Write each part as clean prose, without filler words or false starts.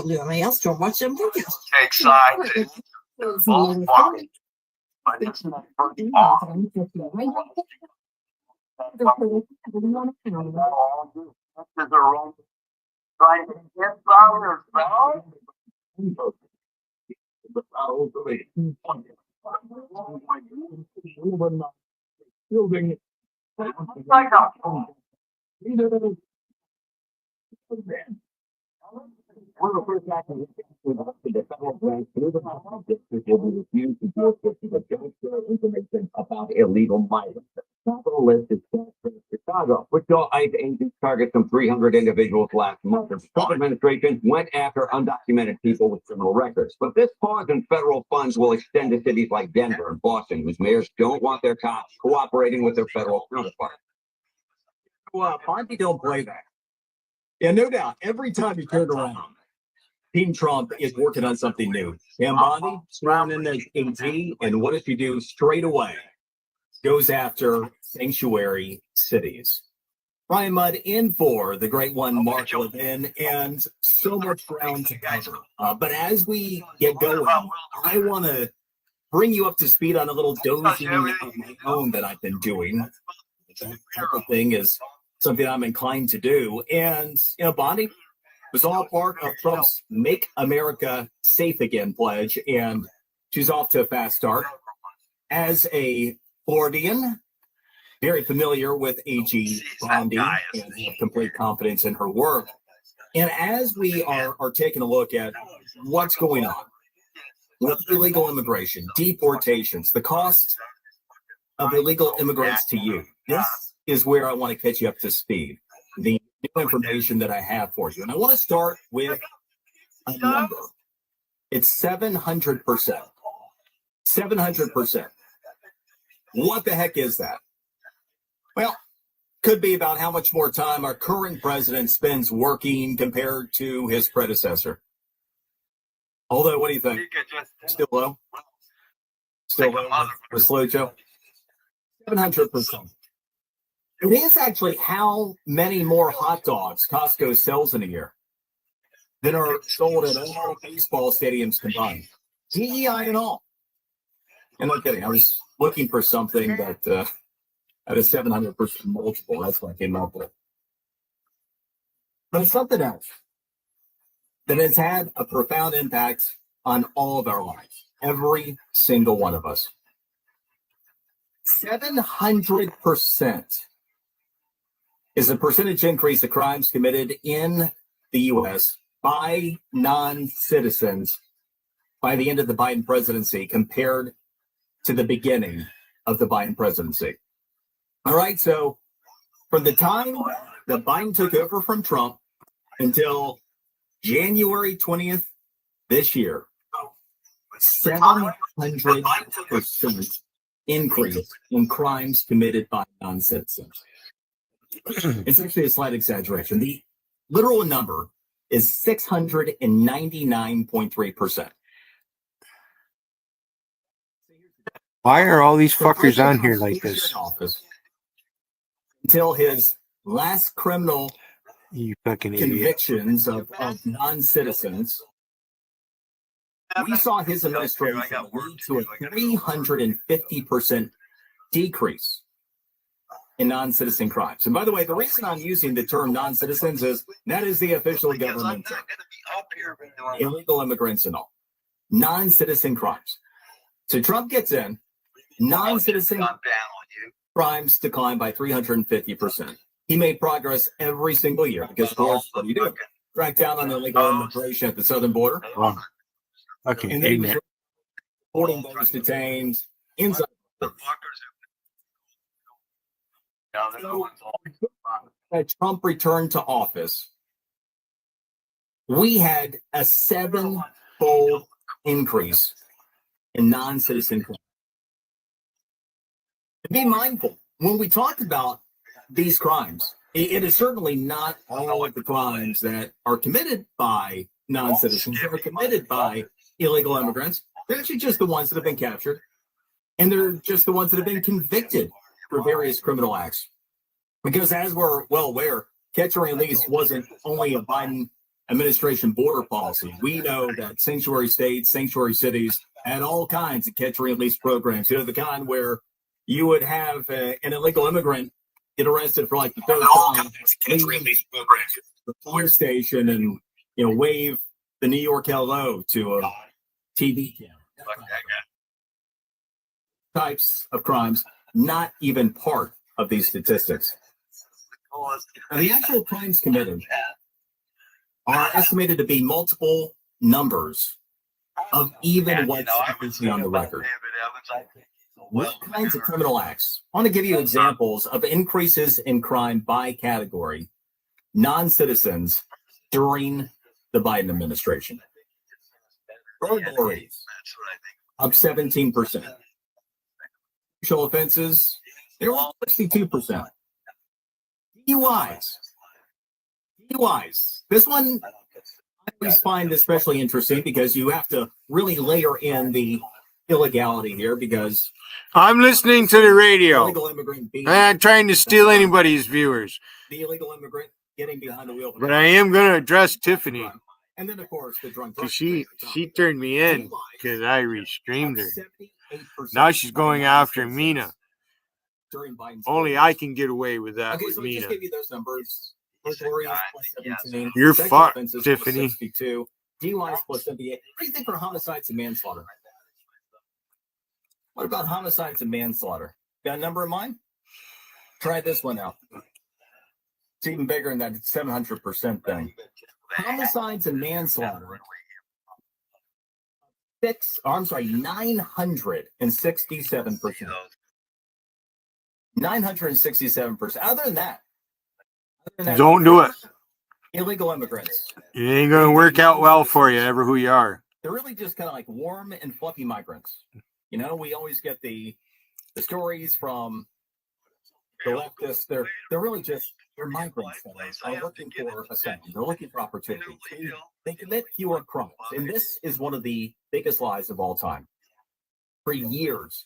WMAS to watch them videos. Take sides in both parties. But it's not pretty hard. Trying to get power One of the first actions the federal branch will be refused to deal with the information about illegal migrants. Top of the list is Chicago, which saw ICE agents target some 300 individuals last month. The Trump administration went after undocumented people with criminal records. But this pause in federal funds will extend to cities like Denver and Boston, whose mayors don't want their cops cooperating with their federal counterparts. Well, Ponte don't play that. Yeah, no doubt. Every time you turn around, Team Trump is working on something new. And Bondi sworn in as AG, and what does he do straight away? Goes after sanctuary cities. Ryan Mudd in for the great one, Mark Levin, and so much ground to cover. But as we get going, I want to bring you up to speed on a little dozing of my own that I've been doing. That type of thing is something I'm inclined to do. And, Bondi was all part of Trump's Make America Safe Again pledge, and she's off to a fast start. As a Floridian, very familiar with AG Bondi and have complete confidence in her work. And as we are taking a look at what's going on with illegal immigration, deportations, the cost of illegal immigrants to you, this is where I want to catch you up to speed. The new information that I have for you. And I want to start with a number. It's 700%. 700%. What the heck is that? Well, could be about how much more time our current president spends working compared to his predecessor. Although, what do you think? Still low? Still low for Slow Joe? 700%. It is actually how many more hot dogs Costco sells in a year than are sold at all baseball stadiums combined. DEI and all. And no kidding, I was looking for something that had a 700% multiple. That's what I came up with. But it's something else that has had a profound impact on all of our lives, every single one of us. 700% is the percentage increase of crimes committed in the U.S. by non-citizens by the end of the Biden presidency compared to the beginning of the Biden presidency. All right, so from the time that Biden took over from Trump until January 20th this year, 700% increase in crimes committed by non-citizens. It's actually a slight exaggeration. The literal number is 699.3%. Why are all these fuckers on here like this? Until his last criminal convictions of non-citizens, we saw his administration lead to a 350% decrease in non-citizen crimes. And by the way, the reason I'm using the term non-citizens is that is the official government term. Illegal immigrants and all. Non-citizen crimes. So Trump gets in, non-citizen crimes decline by 350%. He made progress every single year because, of course, what do you do? Crack down on illegal immigration at the southern border. Okay, and then reporting those detained inside. As Trump returned to office, we had a 7-fold increase in non-citizen crimes. Be mindful when we talk about these crimes. It is certainly not all of the crimes that are committed by non-citizens that are committed by illegal immigrants. They're actually just the ones that have been captured, and they're just the ones that have been convicted for various criminal acts. Because as we're well aware, catch and release wasn't only a Biden administration border policy. We know that sanctuary states, sanctuary cities had all kinds of catch and release programs. You know, the kind where you would have an illegal immigrant get arrested for like the third time, leave the police station and, you know, wave the New York hello to a TV camera. Types of crimes not even part of these statistics. Now, the actual crimes committed are estimated to be multiple numbers of even what's actually on the record. What kinds of criminal acts? I want to give you examples of increases in crime by category, non-citizens during the Biden administration. Burglaries up 17%. Sexual offenses, they were up 62%. DUIs. This one I always find especially interesting because you have to really layer in the illegality here because I'm listening to the radio. illegal immigrant being, I'm not trying to steal anybody's viewers, the illegal immigrant getting behind the wheel. but I am going to address Tiffany And then, of course, the drunk. because she turned me in because I restreamed her. Now she's going after Mina. During Biden's Only I can get away with that Okay, with so we just Mina. gave you those numbers. Burglaries plus 17. You're Sexual fucked, offenses plus Tiffany. 62. DUIs plus 78. What do you think for homicides and manslaughter? What about homicides and manslaughter? Got a number in mind? Try this one out. It's even bigger than that 700% thing. Homicides and manslaughter. 967%. 967%. Other than that, Don't do it. illegal immigrants. It ain't going to work out well for you, ever who you are. They're really just kind of like warm and fluffy migrants. You know, we always get the stories from the leftists. They're really just they're migrants that are looking for asylum. They're looking for opportunities. They commit fewer crimes, and this is one of the biggest lies of all time. For years,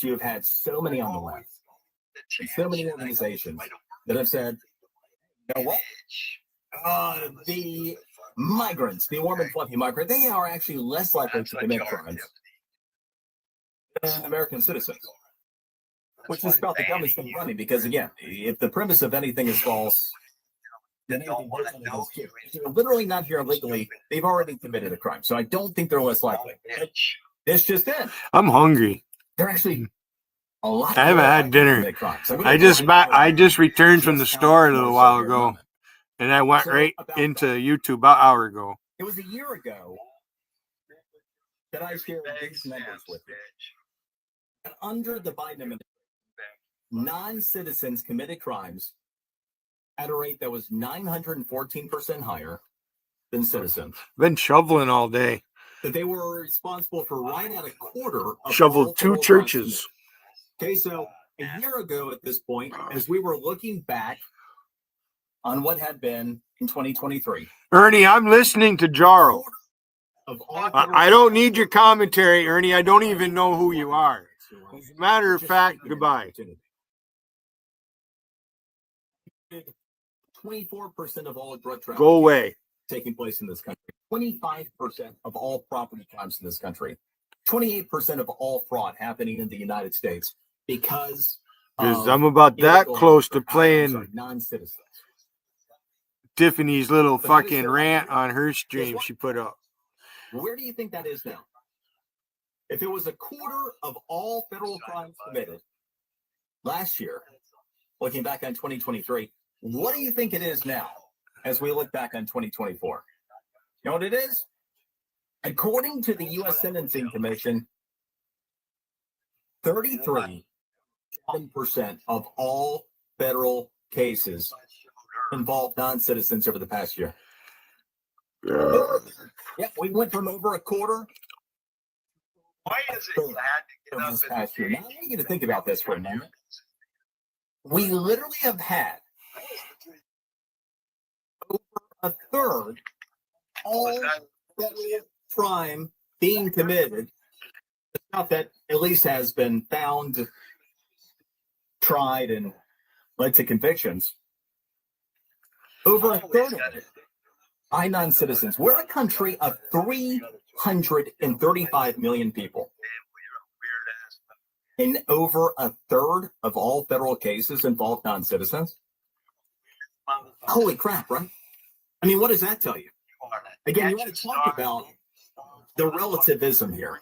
you have had so many on the left, and so many organizations that have said, you know what? The migrants, the warm and fluffy migrant, they are actually less likely to commit crimes than American citizens. Which is about the dumbest thing running, because again, if the premise of anything is false, then anything worse than it is true. If they're literally not here illegally, they've already committed a crime. So I don't think they're less likely. This just in. I'm hungry. They're actually a lot. I haven't had dinner. I just returned from the store a little while ago, and I went right into YouTube about an hour ago. It was a year ago that I shared these numbers with you. And under the Biden administration, non-citizens committed crimes at a rate that was 914% higher than citizens. Been shoveling all day. That they were responsible for right at a quarter of Shoveled 2 churches. Okay, so a year ago at this point, as we were looking back on what had been in 2023. Ernie, I'm listening to Jaro. I don't need your commentary, Ernie. I don't even know who you are. As a matter of fact, goodbye. 24% of all drug trafficking Go away. taking place in this country. 25% of all property crimes in this country. 28% of all fraud happening in the United States because I'm about that close to playing non-citizens. Tiffany's little fucking rant on her stream she put up. Where do you think that is now? If it was a quarter of all federal crimes committed last year, looking back on 2023, what do you think it is now as we look back on 2024? You know what it is? According to the U.S. Sentencing Commission, 33% of all federal cases involve non-citizens over the past year. Yeah, we went from over a quarter. Why is it you had to get up This at past year. Now, I want you to think about this for a moment. We literally have had over a third all federal crime being committed. The stuff that at least has been found, tried, and led to convictions. Over a third of it by non-citizens. We're a country of 335 million people. And over a third of all federal cases involve non-citizens. Holy crap, right? I mean, what does that tell you? Again, you want to talk about the relativism here.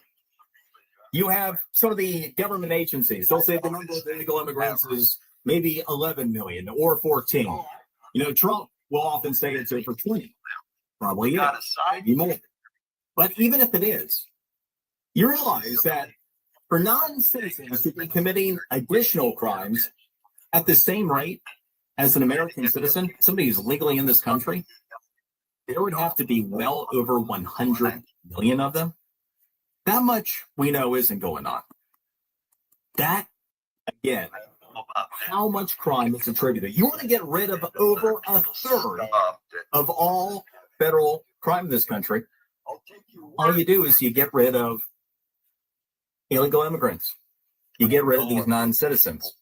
You have some of the government agencies. They'll say the number of illegal immigrants is maybe 11 million or 14. You know, Trump will often say it's over 20. Probably is, maybe more. But even if it is, you realize that for non-citizens to be committing additional crimes at the same rate as an American citizen, somebody who's legally in this country, there would have to be well over 100 million of them. That much we know isn't going on. That, again, how much crime is attributed. You want to get rid of over a third of all federal crime in this country. All you do is you get rid of illegal immigrants. You get rid of these non-citizens,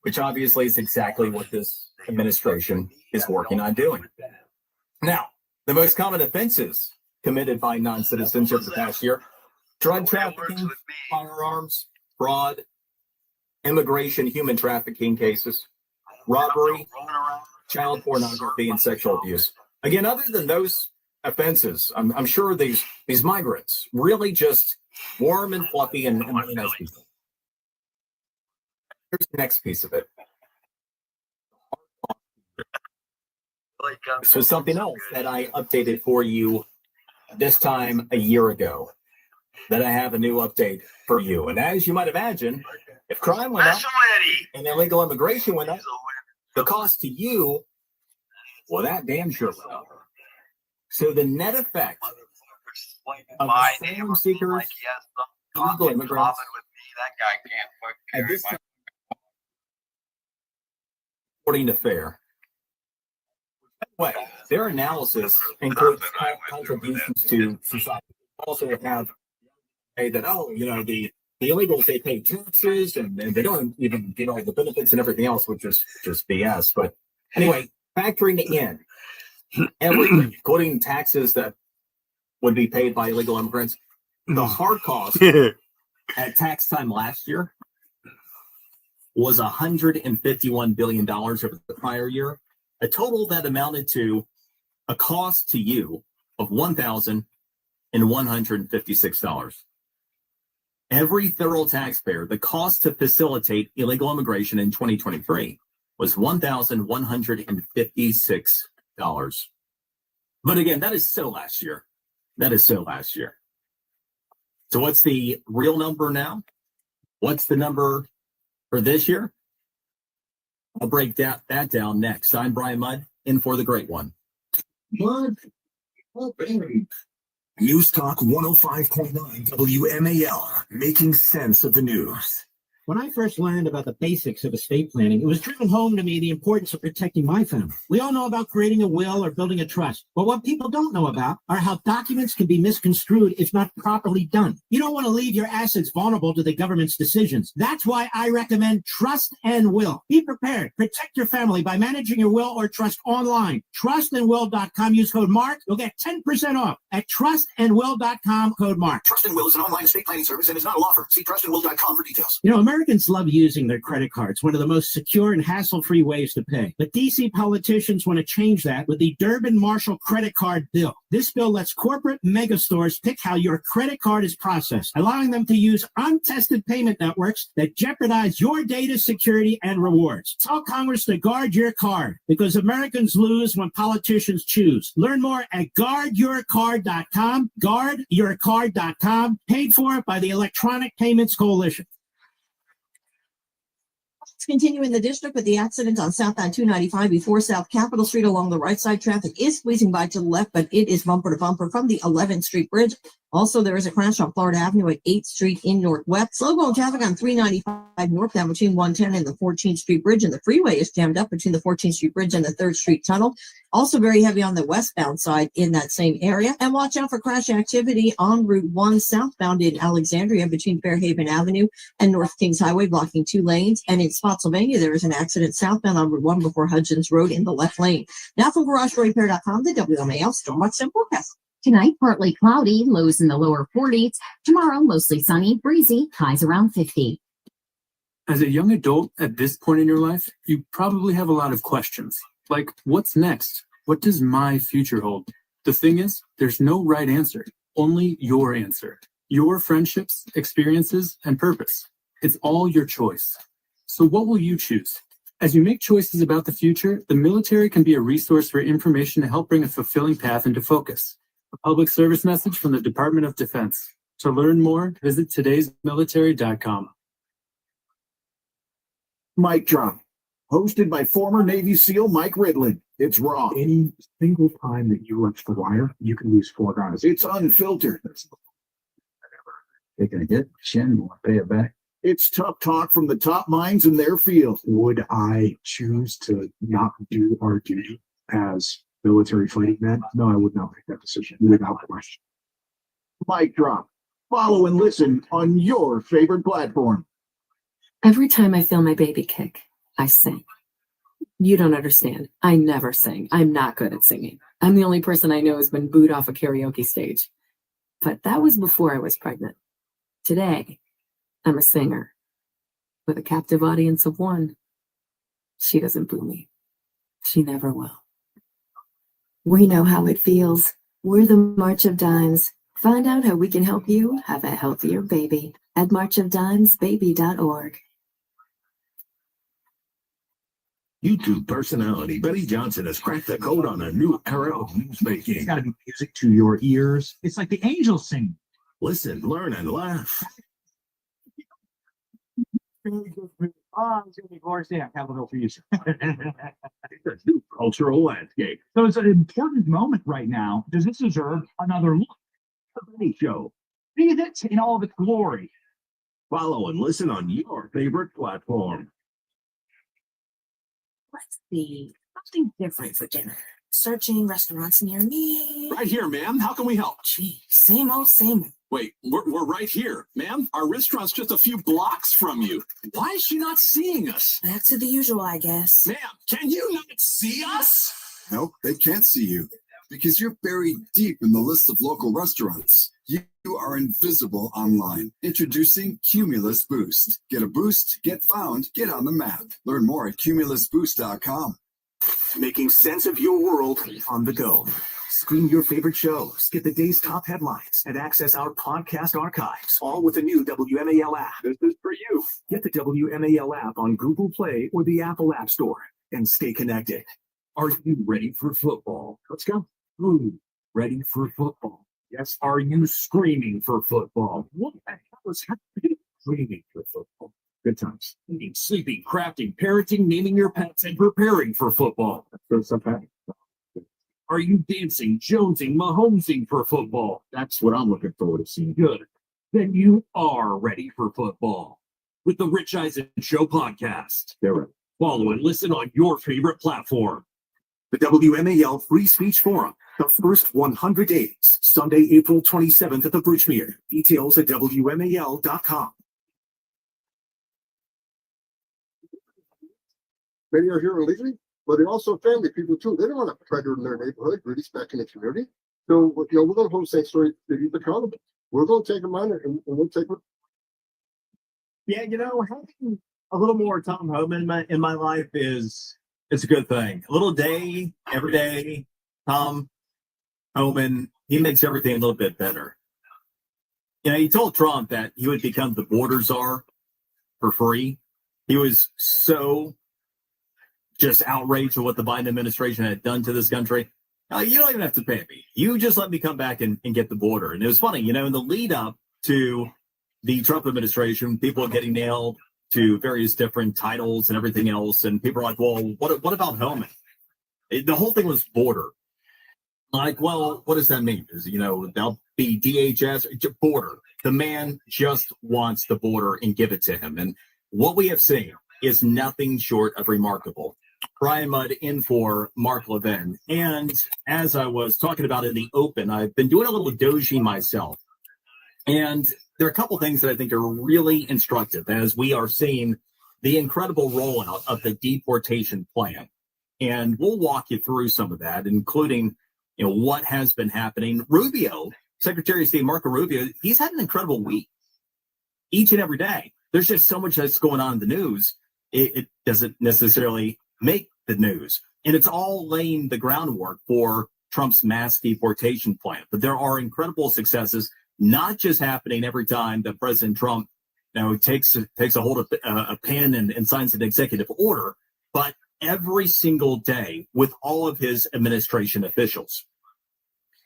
which obviously is exactly what this administration is working on doing. Now, the most common offenses committed by non-citizens over the past year: drug trafficking, firearms, fraud, immigration, human trafficking cases, robbery, child pornography, and sexual abuse. Again, other than those offenses, I'm sure these migrants really just warm and fluffy and really nice people. Here's the next piece of it. So something else that I updated for you this time a year ago, that I have a new update for you. And as you might imagine, if crime went up and illegal immigration went up, the cost to you, well, that damn sure went up. So the net effect of asylum seekers, illegal immigrants, at this time, according to FAIR, way, their analysis includes contributions to society. Also have that, oh, you know, the illegals, they pay taxes and they don't even get all the benefits and everything else, which is just BS. But anyway, factoring in everything, including taxes that would be paid by illegal immigrants, the hard cost at tax time last year was $151 billion over the prior year, a total that amounted to a cost to you of $1,156. Every federal taxpayer, the cost to facilitate illegal immigration in 2023 was $1,156. But again, that is so last year. That is so last year. So what's the real number now? What's the number for this year? I'll break that down next. I'm Brian Mudd, in for the great one. Mudd. Oh, baby. News Talk 105.9 WMAL, making sense of the news. When I first learned about the basics of estate planning, it was driven home to me the importance of protecting my family. We all know about creating a will or building a trust, but what people don't know about are how documents can be misconstrued if not properly done. You don't want to leave your assets vulnerable to the government's decisions. That's why I recommend Trust and Will. Be prepared. Protect your family by managing your will or trust online. Trustandwill.com. Use code MARK. You'll get 10% off at trustandwill.com, code MARK. Trust and Will is an online estate planning service and is not a law firm. See trustandwill.com for details. You know, Americans love using their credit cards, one of the most secure and hassle-free ways to pay. But D.C. politicians want to change that with the Durbin-Marshall credit card bill. This bill lets corporate megastores pick how your credit card is processed, allowing them to use untested payment networks that jeopardize your data security and rewards. Tell Congress to guard your card, because Americans lose when politicians choose. Learn more at guardyourcard.com, guardyourcard.com, paid for by the Electronic Payments Coalition. Continue in the district with the accident on southbound 295 before South Capitol Street along the right side. Traffic is squeezing by to the left, but it is bumper to bumper from the 11th Street Bridge Also, there is a crash on Florida Avenue at 8th Street in Northwest. Slow going traffic on 395 northbound between 110 and the 14th Street Bridge, and the freeway is jammed up between the 14th Street Bridge and the 3rd Street Tunnel. Also very heavy on the westbound side in that same area. And watch out for crash activity on Route 1 southbound in Alexandria between Fairhaven Avenue and North Kings Highway, blocking 2 lanes. And in Spotsylvania, there is an accident southbound on Route 1 before Hudgens Road in the left lane. Now from GarageRepair.com, the WMAL Stormwatch and Forecast. Tonight, partly cloudy, lows in the lower 40s. Tomorrow, mostly sunny, breezy, highs around 50. As a young adult at this point in your life, you probably have a lot of questions. Like, what's next? What does my future hold? The thing is, there's no right answer, only your answer. Your friendships, experiences, and purpose. It's all your choice. So what will you choose? As you make choices about the future, the military can be a resource for information to help bring a fulfilling path into focus. A public service message from the Department of Defense. To learn more, visit todaysmilitary.com. Mic drop. Hosted by former Navy SEAL Mike Ridlin. It's raw. Any single time that you touch the wire, you can lose 4 guys. It's unfiltered. Taking a hit, Shen, you want to pay it back? It's tough talk from the top minds in their field. Would I choose to not do our duty as military fighting men? No, I would not make that decision without question. Mic drop. Follow and listen on your favorite platform. Every time I feel my baby kick, I sing. You don't understand. I never sing. I'm not good at singing. I'm the only person I know who's been booed off a karaoke stage. But that was before I was pregnant. Today, I'm a singer with a captive audience of 1. She doesn't boo me. She never will. We know how it feels. We're the March of Dimes. Find out how we can help you have a healthier baby at marchofdimesbaby.org. YouTube personality Betty Johnson has cracked the code on a new era of newsmaking. It's got to be music to your ears. It's like the angels sing. Listen, learn, and laugh. Oh, it's going to be glorious day on Capitol Hill for you, sir. It's a new cultural landscape. So it's an important moment right now. Does this deserve another look? The Betty Show. See it in all of its glory. Follow and listen on your favorite platform. Let's see. Something different for dinner. Searching restaurants near me. Right here, ma'am. How can we help? Gee, same old, same old. Wait, we're right here. Ma'am, our restaurant's just a few blocks from you. Why is she not seeing us? Back to the usual, I guess. Ma'am, can you not see us? Nope, they can't see you because you're buried deep in the list of local restaurants. You are invisible online. Introducing Cumulus Boost. Get a boost, get found, get on the map. Learn more at cumulusboost.com. Making sense of your world on the go. Stream your favorite shows, get the day's top headlines, and access our podcast archives, all with the new WMAL app. This is for you. Get the WMAL app on Google Play or the Apple App Store and stay connected. Are you ready for football? Let's go. Ooh, ready for football. Yes. Are you screaming for football? What the hell is happening? Screaming for football. Good times. Eating, sleeping, crafting, parenting, naming your pets, and preparing for football. That's good stuff happening. Are you dancing, jonesing, mahomesing for football? That's what I'm looking forward to seeing. Good. Then you are ready for football. With the Rich Eisen Show podcast. They're right. Follow and listen on your favorite platform. The WMAL Free Speech Forum, the first 100 days, Sunday, April 27th at the Bridgemere. Details at WMAL.com. Many are here illegally, but they're also family people too. They don't want to predator in their neighborhood, really back in the community. So, we're going to hold sanctuary cities accountable. We're going to take them on and we'll take them. Yeah, having a little more Tom Homan in my life it's a good thing. A little day, every day, Tom Homan, he makes everything a little bit better. He told Trump that he would become the border czar for free. He was so just outraged at what the Biden administration had done to this country. You don't even have to pay me. You just let me come back and get the border. And it was funny, in the lead up to the Trump administration, people are getting nailed to various different titles and everything else. And people are like, well, what about Homan? The whole thing was border. Like, well, what does that mean? Is, they'll be DHS border. The man just wants the border and give it to him. And what we have seen is nothing short of remarkable. Brian Mudd in for Mark Levin. And as I was talking about in the open, I've been doing a little doji myself. And there are a couple things that I think are really instructive as we are seeing the incredible rollout of the deportation plan. And we'll walk you through some of that, including what has been happening. Rubio, Secretary of State Marco Rubio, he's had an incredible week. Each and every day. There's just so much that's going on in the news. It doesn't necessarily make the news. And it's all laying the groundwork for Trump's mass deportation plan. But there are incredible successes, not just happening every time that President Trump takes a hold of a pen and signs an executive order, but every single day with all of his administration officials.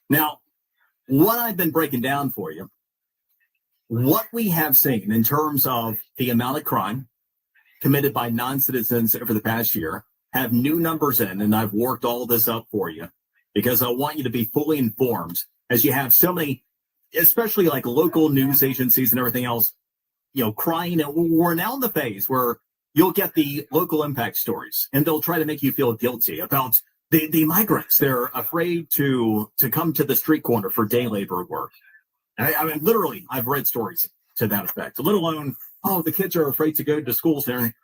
Now, what I've been breaking down for you, what we have seen in terms of the amount of crime committed by non-citizens over the past year, have new numbers in, and I've worked all this up for you because I want you to be fully informed as you have so many, especially like local news agencies and everything else, crying. And we're now in the phase where you'll get the local impact stories and they'll try to make you feel guilty about the migrants. They're afraid to come to the street corner for day labor work. I mean, literally, I've read stories to that effect, let alone, the kids are afraid to go to schools and everything.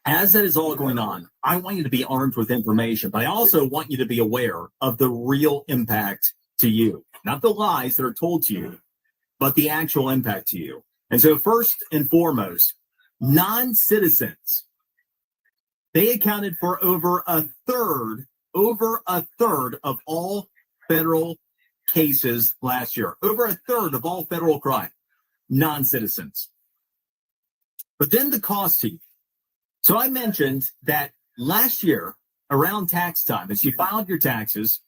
As that is all going on, I want you to be armed with information, but I also want you to be aware of the real impact to you, not the lies that are told to you, but the actual impact to you. And so first and foremost, non-citizens, they accounted for over a third of all federal cases last year, over a third of all federal crime, non-citizens. But then the cost to you. So I mentioned that last year, around tax time, as you filed your taxes,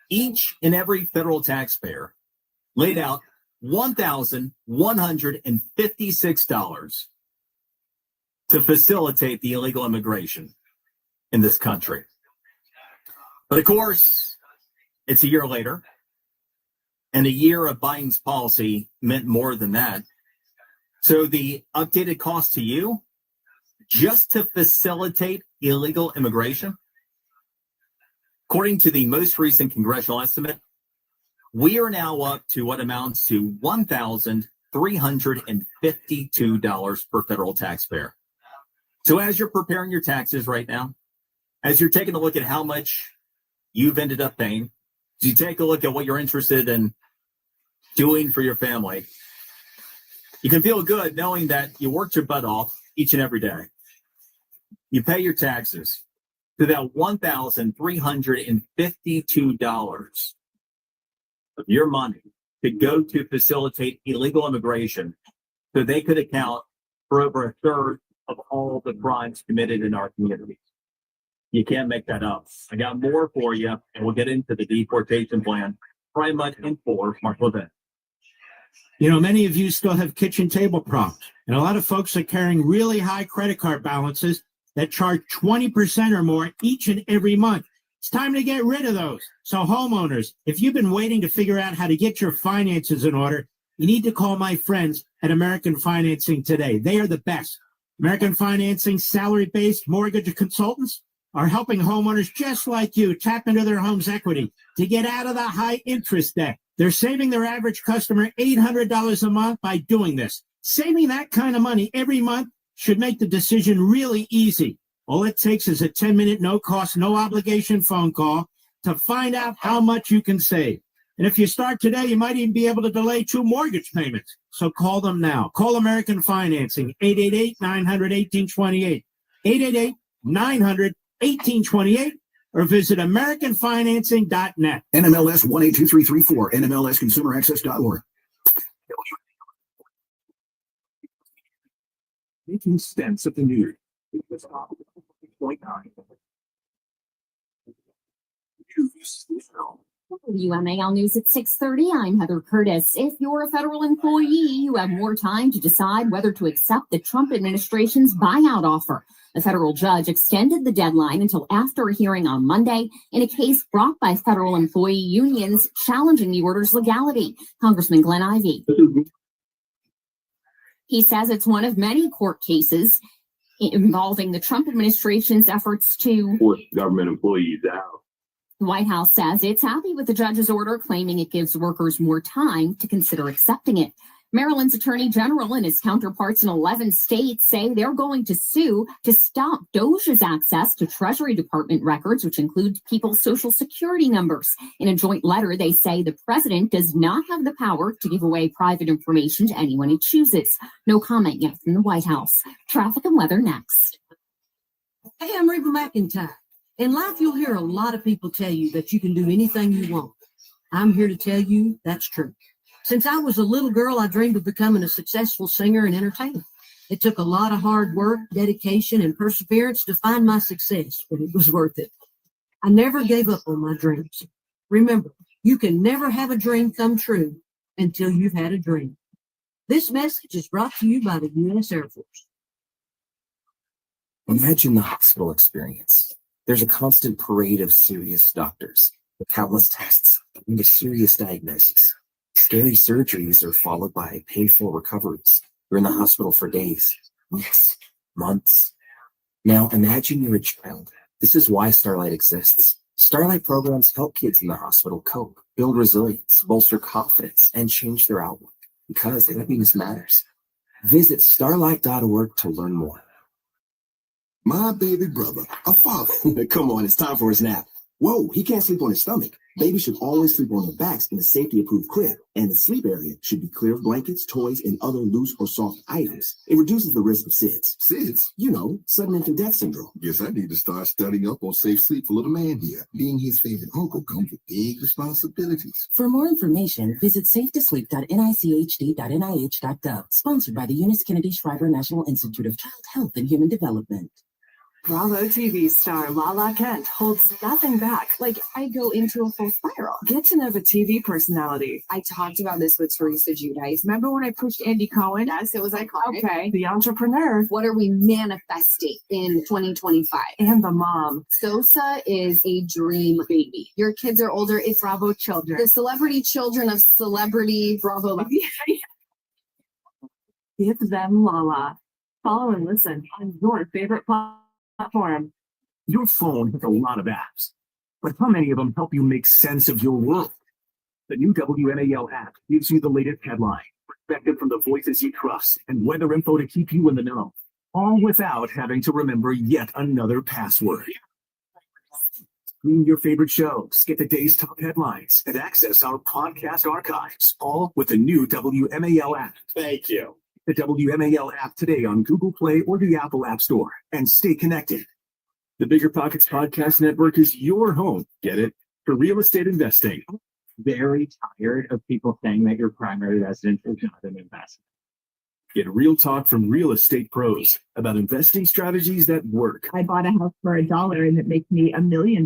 each and every federal taxpayer laid out $1,156 to facilitate the illegal immigration in this country. But of course, it's a year later, and a year of Biden's policy meant more than that. So the updated cost to you, just to facilitate illegal immigration, according to the most recent congressional estimate, we are now up to what amounts to $1,352 per federal taxpayer. So as you're preparing your taxes right now, as you're taking a look at how much you've ended up paying, as you take a look at what you're interested in doing for your family, you can feel good knowing that you worked your butt off each and every day. You pay your taxes to that $1,352 of your money to go to facilitate illegal immigration so they could account for over a third of all the crimes committed in our communities. You can't make that up. I got more for you, and we'll get into the deportation plan. Very much in for Mark Levin. Many of you still have kitchen table problems, and a lot of folks are carrying really high credit card balances that charge 20% or more each and every month. It's time to get rid of those. So homeowners, if you've been waiting to figure out how to get your finances in order, you need to call my friends at American Financing today. They are the best. American Financing salary-based mortgage consultants are helping homeowners just like you tap into their home's equity to get out of the high interest debt. They're saving their average customer $800 a month by doing this. Saving that kind of money every month should make the decision really easy. All it takes is a 10-minute, no-cost, no-obligation phone call to find out how much you can save. And if you start today, you might even be able to delay 2 mortgage payments. So call them now. Call American Financing, 888-900-1828, 888-900-1828, or visit AmericanFinancing.net. NMLS 182334, NMLSConsumerAccess.org. Making sense of the news. WMAL News at 6:30. I'm Heather Curtis. If you're a federal employee, you have more time to decide whether to accept the Trump administration's buyout offer. The federal judge extended the deadline until after a hearing on Monday in a case brought by federal employee unions challenging the order's legality. Congressman Glenn Ivey. He says it's one of many court cases involving the Trump administration's efforts to Force government employees out. The White House says it's happy with the judge's order, claiming it gives workers more time to consider accepting it. Maryland's Attorney General and his counterparts in 11 states say they're going to sue to stop DOJ's access to Treasury Department records, which include people's social security numbers. In a joint letter, they say the president does not have the power to give away private information to anyone he chooses. No comment yet from the White House. Traffic and weather next. Hey, I'm Reba McIntyre. In life, you'll hear a lot of people tell you that you can do anything you want. I'm here to tell you that's true. Since I was a little girl, I dreamed of becoming a successful singer and entertainer. It took a lot of hard work, dedication, and perseverance to find my success, but it was worth it. I never gave up on my dreams. Remember, you can never have a dream come true until you've had a dream. This message is brought to you by the U.S. Air Force. Imagine the hospital experience. There's a constant parade of serious doctors, with countless tests, and a serious diagnosis. Scary surgeries are followed by painful recoveries. You're in the hospital for days, weeks, months. Now imagine you're a child. This is why Starlight exists. Starlight programs help kids in the hospital cope, build resilience, bolster confidence, and change their outlook, because happiness matters. Visit starlight.org to learn more. My baby brother, a father. Come on, it's time for his nap. Whoa, he can't sleep on his stomach. Babies should always sleep on their backs in a safety-approved crib, and the sleep area should be clear of blankets, toys, and other loose or soft items. It reduces the risk of SIDS. SIDS? You know, sudden infant death syndrome. Guess I need to start studying up on safe sleep for little man here. Being his favorite uncle comes with big responsibilities. For more information, visit safetosleep.nichd.nih.gov. Sponsored by the Eunice Kennedy Shriver National Institute of Child Health and Human Development. Bravo TV star Lala Kent holds nothing back. Like, I go into a full spiral. Get to know the TV personality. I talked about this with Teresa Giudice. Remember when I pushed Andy Cohen? Yes, it was iconic. Okay. The entrepreneur. What are we manifesting in 2025? And the mom. Sosa is a dream baby. Your kids are older. It's Bravo children. the celebrity children of celebrity Bravo. Give them Lala. Follow and listen on your favorite platform. Your phone has a lot of apps, but how many of them help you make sense of your world? The new WMAL app gives you the latest headline, perspective from the voices you trust, and weather info to keep you in the know, all without having to remember yet another password. Stream your favorite shows, get the day's top headlines, and access our podcast archives, all with the new WMAL app. Thank you. The WMAL app today on Google Play or the Apple App Store, and stay connected. The Bigger Pockets Podcast Network is your home, get it, for real estate investing. Very tired of people saying that your primary residence is not an investment. Get real talk from real estate pros about investing strategies that work. I bought a house for $1 and it makes me $1 million.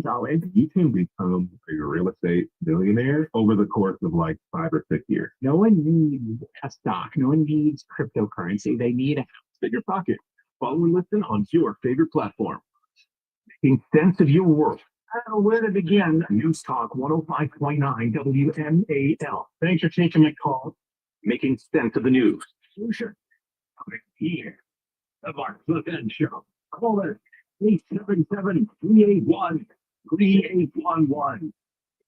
You can become a real estate millionaire over the course of like 5 or 6 years. No one needs a stock. No one needs cryptocurrency. They need a house. Bigger Pocket. Follow and listen on your favorite platform. Making sense of your world. I don't know where to begin. News Talk 105.9 WMAL. Thanks for taking my call. Making sense of the news. Solution. Right here. Of our Cliff End Show. Call it 877-381-3811.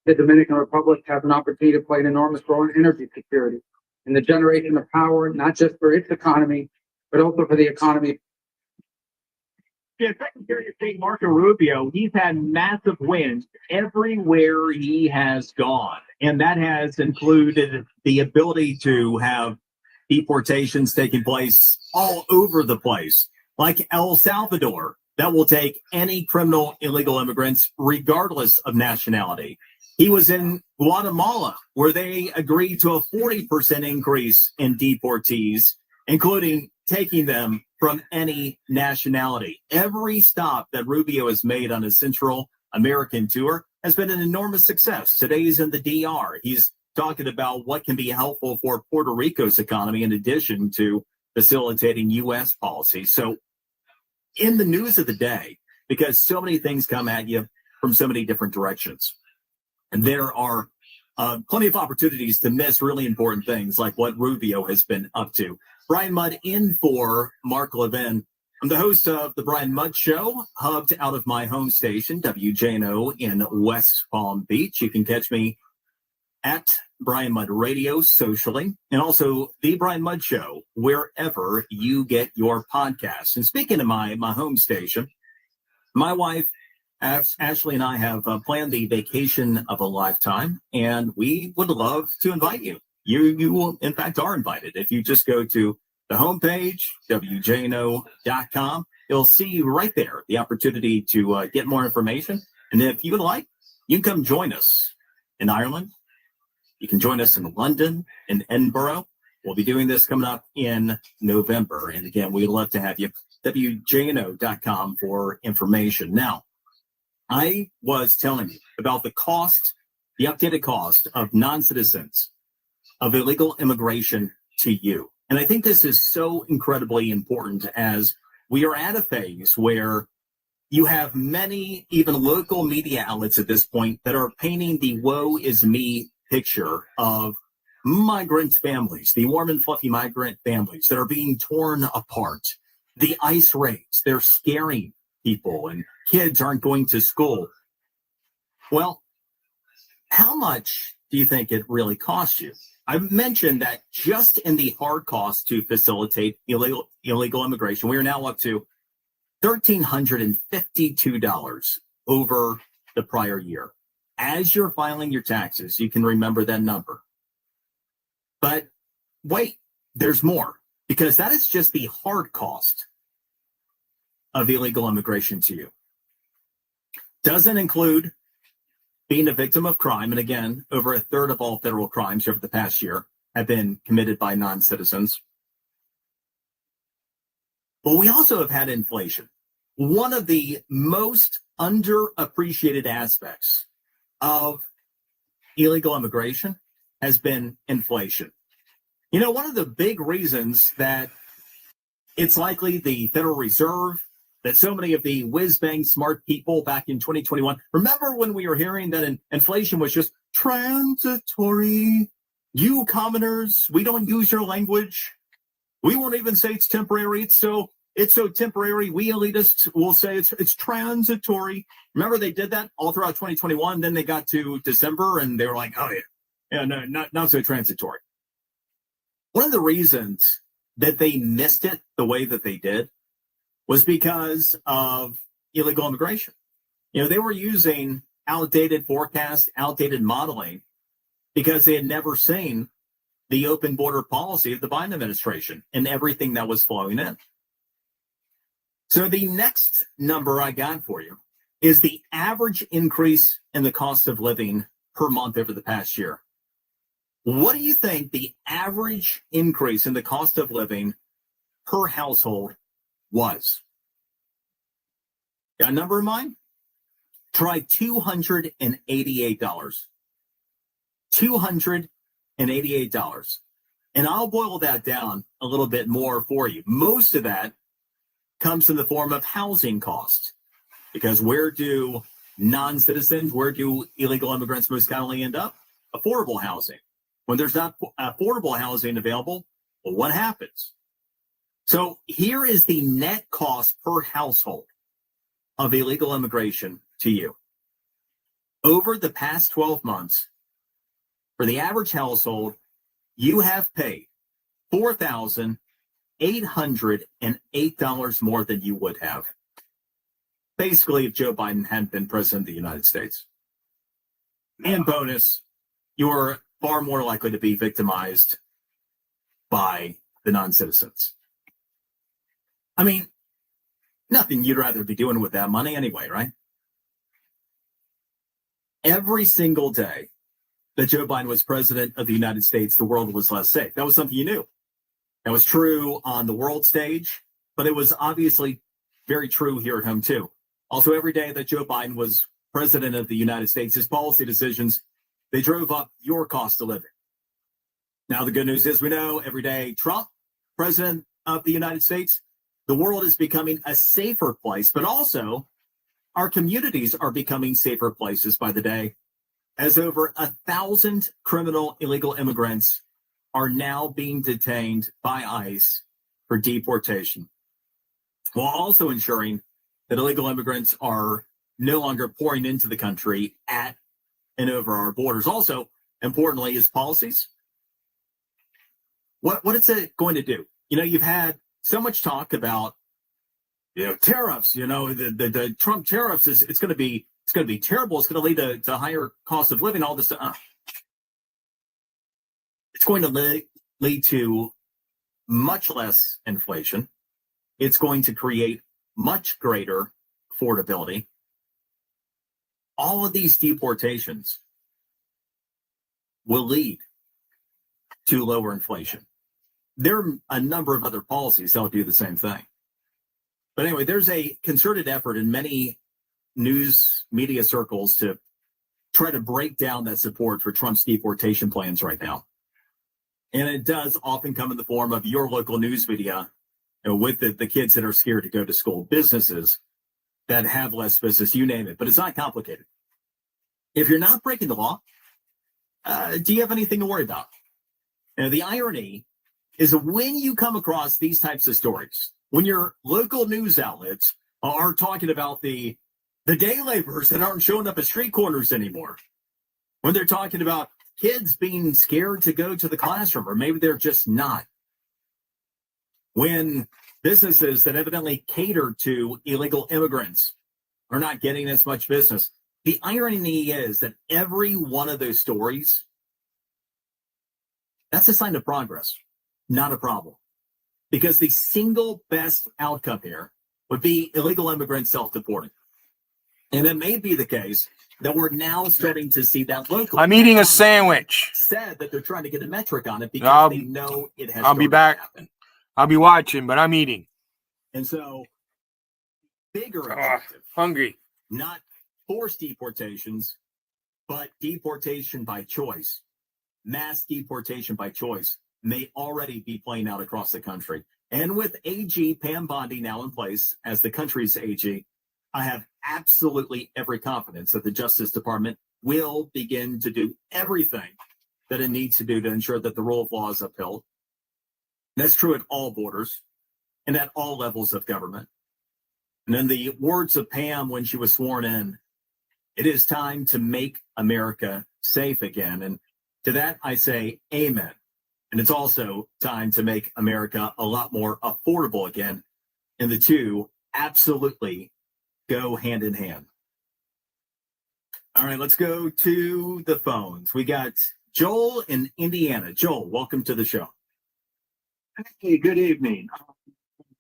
The Dominican Republic has an opportunity to play an enormous role in energy security and the generation of power, not just for its economy, but also for the economy. Yeah, Secretary of State Marco Rubio, he's had massive wins everywhere he has gone. And that has included the ability to have deportations taking place all over the place, like El Salvador, that will take any criminal illegal immigrants, regardless of nationality. He was in Guatemala, where they agreed to a 40% increase in deportees, including taking them from any nationality. Every stop that Rubio has made on his Central American tour has been an enormous success. Today he's in the DR. He's talking about what can be helpful for Puerto Rico's economy in addition to facilitating U.S. policy. So in the news of the day because so many things come at you from so many different directions. And there are plenty of opportunities to miss really important things like what Rubio has been up to. Brian Mudd in for Mark Levin. I'm the host of The Brian Mudd Show, hubbed out of my home station, WJNO in West Palm Beach. You can catch me at Brian Mudd Radio socially, and also The Brian Mudd Show, wherever you get your podcasts. And speaking of my home station, my wife, Ashley, and I have planned the vacation of a lifetime, and we would love to invite you. You will, in fact, are invited. If you just go to the homepage, WJNO.com, you'll see right there the opportunity to get more information. And if you would like, you can come join us in Ireland. You can join us in London and Edinburgh. We'll be doing this coming up in November. And again, we'd love to have you. WJNO.com for information. Now, I was telling you about the cost, the updated cost of non-citizens of illegal immigration to you. And I think this is so incredibly important as we are at a phase where you have many, even local media outlets at this point that are painting the woe is me picture of migrant families, the warm and fluffy migrant families that are being torn apart. The ICE raids, they're scaring people and kids aren't going to school. Well, how much do you think it really costs you? I mentioned that just in the hard cost to facilitate illegal immigration, we are now up to $1,352 over the prior year. As you're filing your taxes, you can remember that number. But wait, there's more, because that is just the hard cost of illegal immigration to you. Doesn't include being a victim of crime. And again, over a third of all federal crimes over the past year have been committed by non-citizens. But we also have had inflation. One of the most underappreciated aspects of illegal immigration has been inflation. You know, one of the big reasons that it's likely the Federal Reserve, that so many of the whiz-bang smart people back in 2021, remember when we were hearing that inflation was just transitory? You commoners, we don't use your language. We won't even say it's temporary. It's so temporary. We elitists will say it's transitory. Remember they did that all throughout 2021. Then they got to December and they were like, oh yeah, no, not so transitory. One of the reasons that they missed it the way that they did was because of illegal immigration. You know, they were using outdated forecasts, outdated modeling, because they had never seen the open border policy of the Biden administration and everything that was flowing in. So the next number I got for you is the average increase in the cost of living per month over the past year. What do you think the average increase in the cost of living per household was? Got a number in mind? Try $288. $288. And I'll boil that down a little bit more for you. Most of that comes in the form of housing costs. Because where do non-citizens, where do illegal immigrants most commonly end up? Affordable housing. When there's not affordable housing available, well, what happens? So here is the net cost per household of illegal immigration to you. Over the past 12 months, for the average household, you have paid $4,808 more than you would have. Basically, if Joe Biden hadn't been president of the United States. And bonus, you're far more likely to be victimized by the non-citizens. I mean, nothing you'd rather be doing with that money anyway, right? Every single day that Joe Biden was president of the United States, the world was less safe. That was something you knew. That was true on the world stage, but it was obviously very true here at home too. Also, every day that Joe Biden was president of the United States, his policy decisions, they drove up your cost of living. Now, the good news is we know every day Trump, president of the United States, the world is becoming a safer place, but also our communities are becoming safer places by the day, as over 1,000 criminal illegal immigrants are now being detained by ICE for deportation, while also ensuring that illegal immigrants are no longer pouring into the country at and over our borders. Also, importantly, is policies. What is it going to do? You've had so much talk about, tariffs. The Trump tariffs it's going to be terrible. It's going to lead to higher cost of living. All this stuff. It's going to lead to much less inflation. It's going to create much greater affordability. All of these deportations will lead to lower inflation. There are a number of other policies that will do the same thing. But anyway, there's a concerted effort in many news media circles to try to break down that support for Trump's deportation plans right now. And it does often come in the form of your local news media, with the kids that are scared to go to school, businesses that have less business, you name it. But it's not complicated. If you're not breaking the law, do you have anything to worry about? The irony is that when you come across these types of stories, when your local news outlets are talking about the day laborers that aren't showing up at street corners anymore, when they're talking about kids being scared to go to the classroom, or maybe they're just not, when businesses that evidently cater to illegal immigrants are not getting as much business, the irony is that every one of those stories, that's a sign of progress, not a problem. Because the single best outcome here would be illegal immigrants self-deporting. And it may be the case that we're now starting to see that local. I'm eating a sandwich. Said that they're trying to get a metric on it because they know it has. I'll be back. I'll be watching, but I'm eating. And so, bigger objective. Hungry. Not forced deportations, but deportation by choice. Mass deportation by choice may already be playing out across the country. And with AG Pam Bondi now in place as the country's AG, I have absolutely every confidence that the Justice Department will begin to do everything that it needs to do to ensure that the rule of law is upheld. That's true at all borders and at all levels of government. And in the words of Pam when she was sworn in, it is time to make America safe again. And to that, I say amen. And it's also time to make America a lot more affordable again. And the two absolutely go hand in hand. All right, let's go to the phones. We got Joel in Indiana. Joel, welcome to the show. Hey, good evening.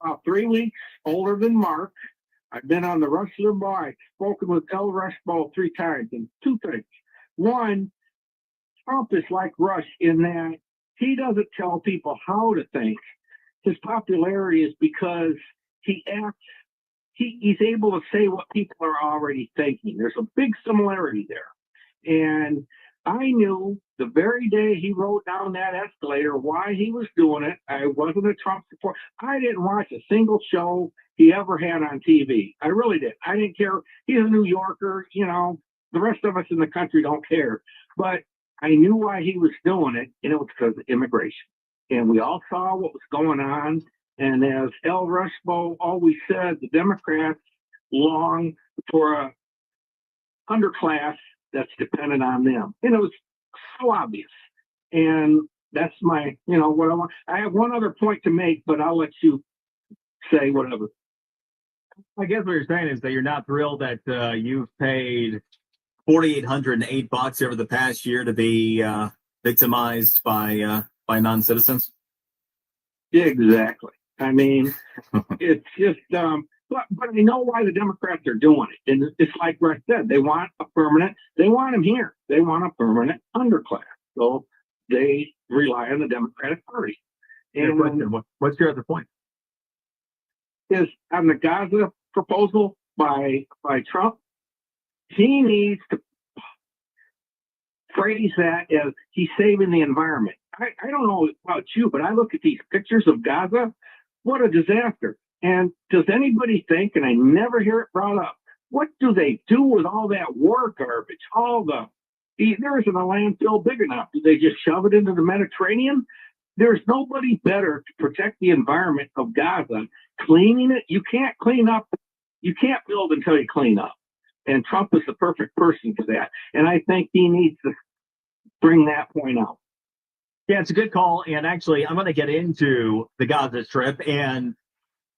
About 3 weeks older than Mark. I've been on the Rush Limbaugh. I've spoken with El Rushbo 3 times. And 2 things. One, Trump is like Rush in that he doesn't tell people how to think. His popularity is because he acts, he's able to say what people are already thinking. There's a big similarity there. And I knew the very day he wrote down that escalator why he was doing it. I wasn't a Trump supporter. I didn't watch a single show he ever had on TV. I really did. I didn't care. He's a New Yorker, the rest of us in the country don't care. But I knew why he was doing it, and it was because of immigration. And we all saw what was going on. And as El Rushbo always said, the Democrats long for a underclass that's dependent on them. And it was so obvious. And that's my, what I want. I have one other point to make, but I'll let you say whatever. I guess what you're saying is that you're not thrilled that you've paid $4,808 over the past year to be victimized by non-citizens. Yeah, exactly. I mean, it's just, but I know why the Democrats are doing it. And it's like Rush said, they want him here. They want a permanent underclass. So they rely on the Democratic Party. And what's your other point? Is on the Gaza proposal by Trump, he needs to phrase that as he's saving the environment. I don't know about you, but I look at these pictures of Gaza. What a disaster. And does anybody think, and I never hear it brought up, what do they do with all that war garbage? There isn't a landfill big enough. Do they just shove it into the Mediterranean? There's nobody better to protect the environment of Gaza. Cleaning it, you can't clean up. You can't build until you clean up. And Trump is the perfect person for that. And I think he needs to bring that point out. Yeah, it's a good call. And actually, I'm going to get into the Gaza Strip and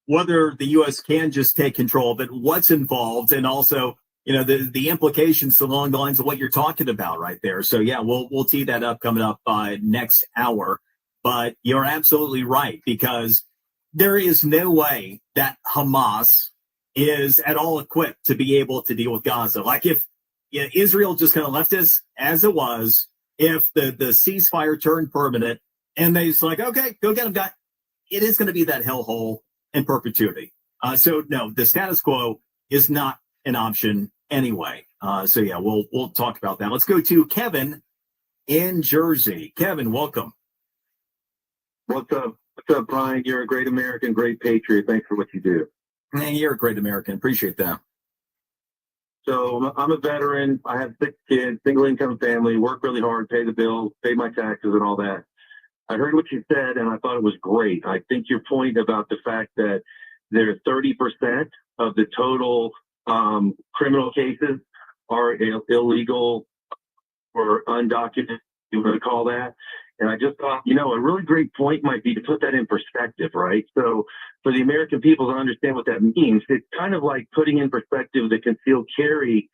whether the U.S. can just take control of it, what's involved, and also, the implications along the lines of what you're talking about right there. So, yeah, we'll tee that up coming up next hour. But you're absolutely right, because there is no way that Hamas is at all equipped to be able to deal with Gaza. Like if Israel just kind of left us as it was, if the ceasefire turned permanent and they just like, okay, go get them, it is going to be that hellhole in perpetuity. So no, the status quo is not an option anyway. So yeah, we'll talk about that. Let's go to Kevin in Jersey. Kevin, welcome. What's up? What's up, Brian? You're a great American, great patriot. Thanks for what you do. Man, you're a great American. Appreciate that. So I'm a veteran. I have 6 kids, single income family, work really hard, pay the bills, pay my taxes and all that. I heard what you said, and I thought it was great. I think your point about the fact that there's 30% of the total criminal cases are illegal or undocumented, you want to call that. And I just thought, a really great point might be to put that in perspective, right? So for the American people to understand what that means, it's kind of like putting in perspective the concealed carry.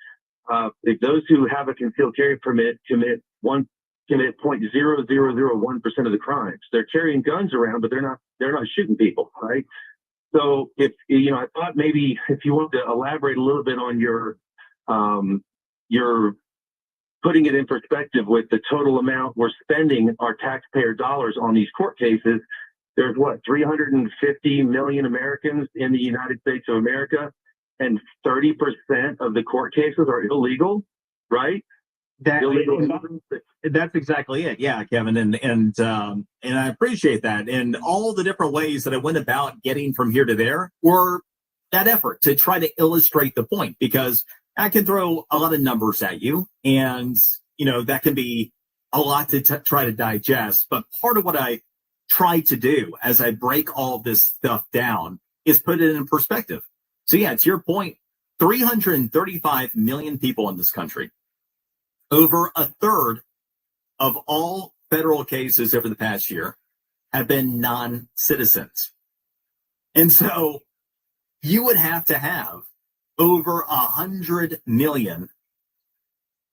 If those who have a concealed carry permit commit 0.0001% of the crimes. They're carrying guns around, but they're not shooting people, right? So if I thought maybe if you want to elaborate a little bit on your putting it in perspective with the total amount we're spending our taxpayer dollars on these court cases. There's 350 million Americans in the United States of America, and 30% of the court cases are illegal, right? That's exactly it. Yeah, Kevin. And I appreciate that. And all the different ways that I went about getting from here to there were that effort to try to illustrate the point, because I can throw a lot of numbers at you and, that can be a lot to try to digest. But part of what I try to do as I break all this stuff down is put it in perspective. So yeah, to your point, 335 million people in this country. Over a third of all federal cases over the past year have been non-citizens. And so you would have to have over 100 million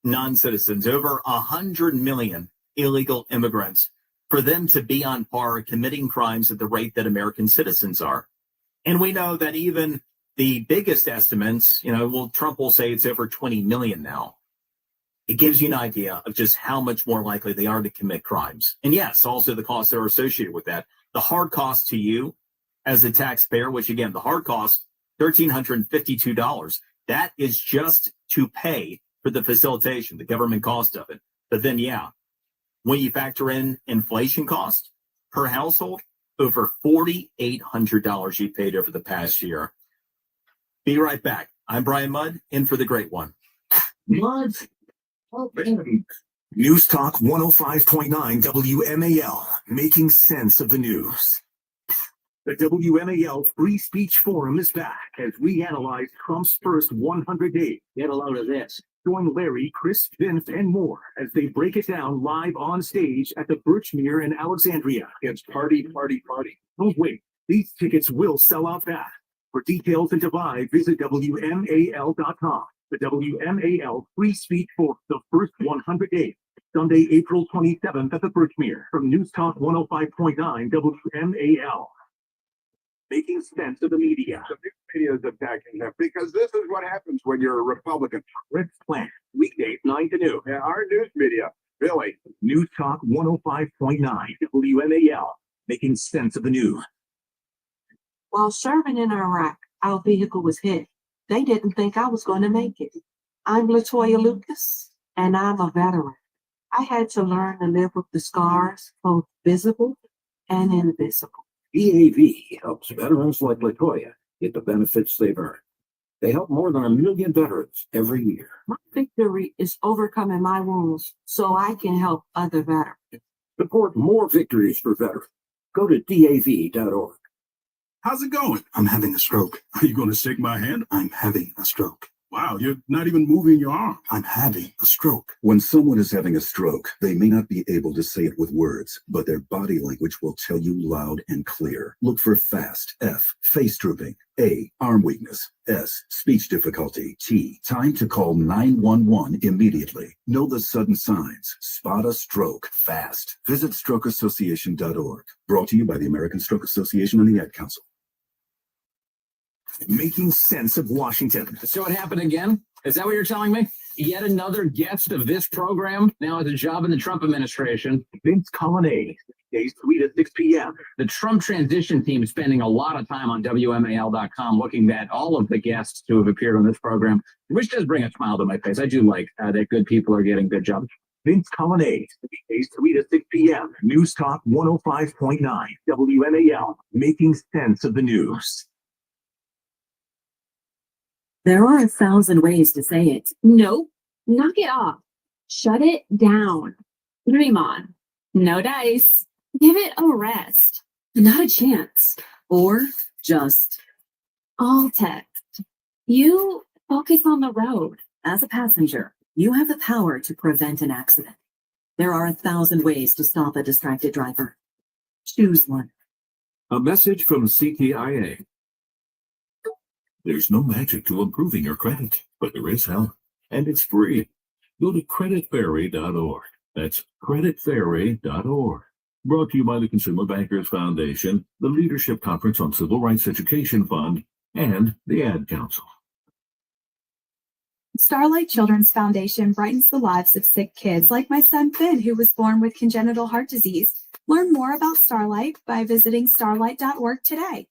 non-citizens, over 100 million illegal immigrants for them to be on par committing crimes at the rate that American citizens are. And we know that even the biggest estimates, Trump will say it's over 20 million now. It gives you an idea of just how much more likely they are to commit crimes. And yes, also the costs that are associated with that. The hard cost to you as a taxpayer, which again, the hard cost, $1,352. That is just to pay for the facilitation, the government cost of it. But then, yeah, when you factor in inflation cost per household, over $4,800 you paid over the past year. Be right back. I'm Brian Mudd, in for the great one. Mudd. News Talk 105.9 WMAL, making sense of the news. The WMAL Free Speech Forum is back as we analyze Trump's first 100 days. Get a load of this. Join Larry, Chris, Vince, and more as they break it down live on stage at the Birchmere in Alexandria. It's party, party, party. Don't wait. These tickets will sell out fast. For details and to buy, visit WMAL.com. The WMAL Free Speech Forum, the first 100 days. Sunday, April 27th at the Birchmere. From News Talk 105.9 WMAL. Making sense of the media. The news media is attacking them because this is what happens when you're a Republican. Rick Plant, weekdays 9 to noon. Yeah, our news media, Billy. News Talk 105.9 WMAL, making sense of the news. While serving in Iraq, our vehicle was hit. They didn't think I was going to make it. I'm Latoya Lucas, and I'm a veteran. I had to learn to live with the scars, both visible and invisible. DAV helps veterans like Latoya get the benefits they've earned. They help more than 1 million veterans every year. My victory is overcoming my wounds so I can help other veterans. Support more victories for veterans. Go to DAV.org. How's it going? I'm having a stroke. Are you going to shake my hand? I'm having a stroke. Wow, you're not even moving your arm. I'm having a stroke. When someone is having a stroke, they may not be able to say it with words, but their body language will tell you loud and clear. Look for FAST, F, face drooping, A, arm weakness, S, speech difficulty, T, time to call 911 immediately. Know the sudden signs. Spot a stroke fast. Visit strokeassociation.org. Brought to you by the American Stroke Association and the Ad Council. Making sense of Washington. So it happened again? Is that what you're telling me? Yet another guest of this program now has a job in the Trump administration. Vince Colonnade. Days tweet at 6 p.m. The Trump transition team is spending a lot of time on WMAL.com looking at all of the guests who have appeared on this program, which does bring a smile to my face. I do like that good people are getting good jobs. Vince Colonnade. Days tweet at 6 p.m. News Talk 105.9 WMAL. Making sense of the news. There are 1,000 ways to say it. Nope. Knock it off. Shut it down. Dream on. No dice. Give it a rest. Not a chance. Or just All text. You focus on the road. as a passenger, you have the power to prevent an accident. There are 1,000 ways to stop a distracted driver. Choose one. A message from CTIA. There's no magic to improving your credit, but there is help, and it's free. Go to creditfairy.org. That's creditfairy.org. Brought to you by the Consumer Bankers Foundation, the Leadership Conference on Civil Rights Education Fund, and the Ad Council. Starlight Children's Foundation brightens the lives of sick kids like my son Finn, who was born with congenital heart disease. Learn more about Starlight by visiting starlight.org today.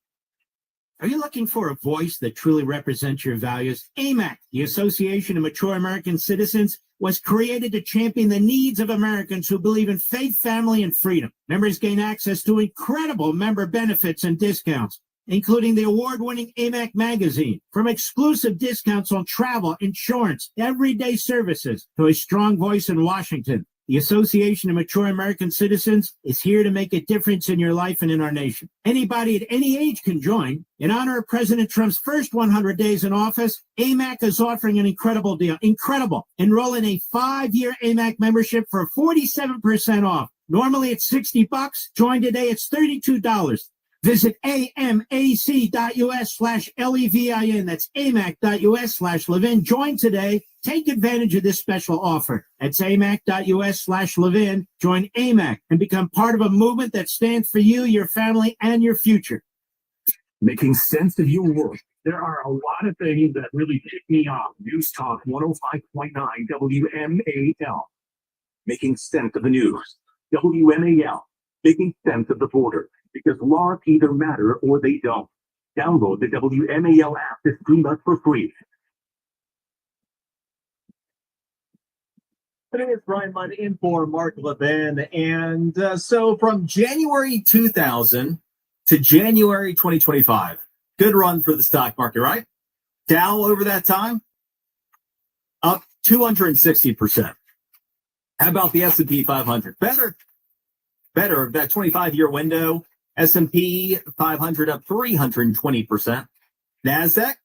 Are you looking for a voice that truly represents your values? AMAC, the Association of Mature American Citizens, was created to champion the needs of Americans who believe in faith, family, and freedom. Members gain access to incredible member benefits and discounts, including the award-winning AMAC magazine, from exclusive discounts on travel, insurance, everyday services, to a strong voice in Washington. The Association of Mature American Citizens is here to make a difference in your life and in our nation. Anybody at any age can join. In honor of President Trump's first 100 days in office, AMAC is offering an incredible deal. Incredible. Enroll in a 5-year AMAC membership for 47% off. Normally it's $60. Join today. It's $32. Visit amac.us/LEVIN. That's amac.us/Levin. Join today. Take advantage of this special offer. That's amac.us/Levin. Join AMAC and become part of a movement that stands for you, your family, and your future. Making sense of your world. There are a lot of things that really tick me off. News Talk 105.9 WMAL. Making sense of the news. WMAL. Making sense of the border. Because laws either matter or they don't. Download the WMAL app to stream us for free. Today is Brian Mudd in for Mark Levin. And so from January 2000 to January 2025, good run for the stock market, right? Dow over that time, up 260%. How about the S&P 500? Better. That 25-year window, S&P 500 up 320%. NASDAQ,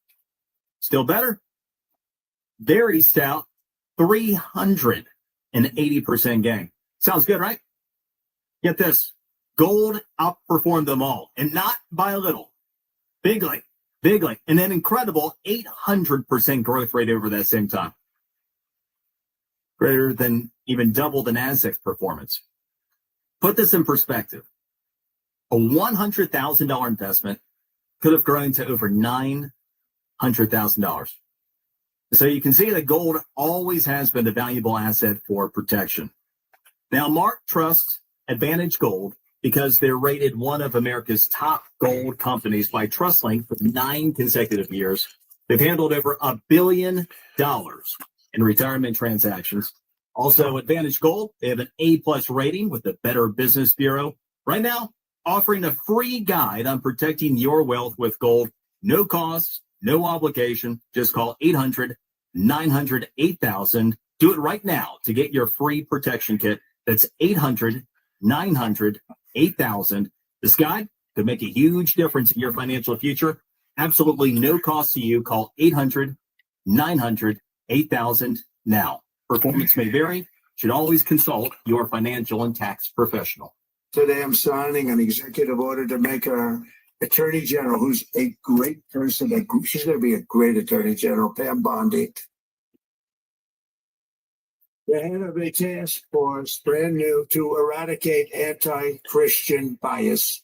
still better. Very stout, 380% gain. Sounds good, right? Get this. Gold outperformed them all, and not by a little. Bigly. And an incredible 800% growth rate over that same time. Greater than even double the NASDAQ's performance. Put this in perspective. A $100,000 investment could have grown to over $900,000. So you can see that gold always has been a valuable asset for protection. Now, Mark trusts Advantage Gold because they're rated one of America's top gold companies by TrustLink for 9 consecutive years. They've handled over $1 billion in retirement transactions. Also, Advantage Gold, they have an A+ rating with the Better Business Bureau. Right now, offering a free guide on protecting your wealth with gold. No cost, no obligation. Just call 800-900-8000. Do it right now to get your free protection kit. That's 800-900-8000. This guide could make a huge difference in your financial future. Absolutely no cost to you. Call 800-900-8000 now. Performance may vary. Should always consult your financial and tax professional. Today I'm signing an executive order to make our Attorney General, who's a great person, she's going to be a great Attorney General, Pam Bondi, the head of a task force, brand new, to eradicate anti-Christian bias.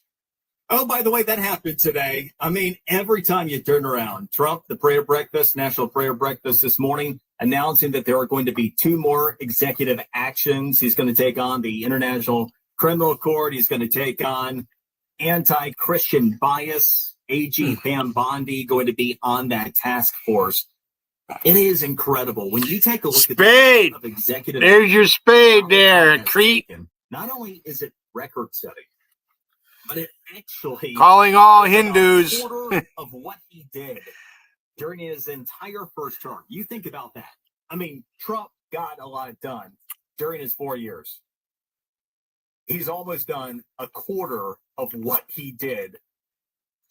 Oh, by the way, that happened today. I mean, every time you turn around, Trump, the prayer breakfast, national prayer breakfast this morning, announcing that there are going to be 2 more executive actions. He's going to take on the International Criminal Court. He's going to take on anti-Christian bias. AG Pam Bondi going to be on that task force. It is incredible when you take a look at the executive. There's your spade there, treat. Not only is it record-setting, but it actually Calling all Hindus. a quarter of what he did during his entire first term. You think about that. I mean, Trump got a lot done during his 4 years. He's almost done a quarter of what he did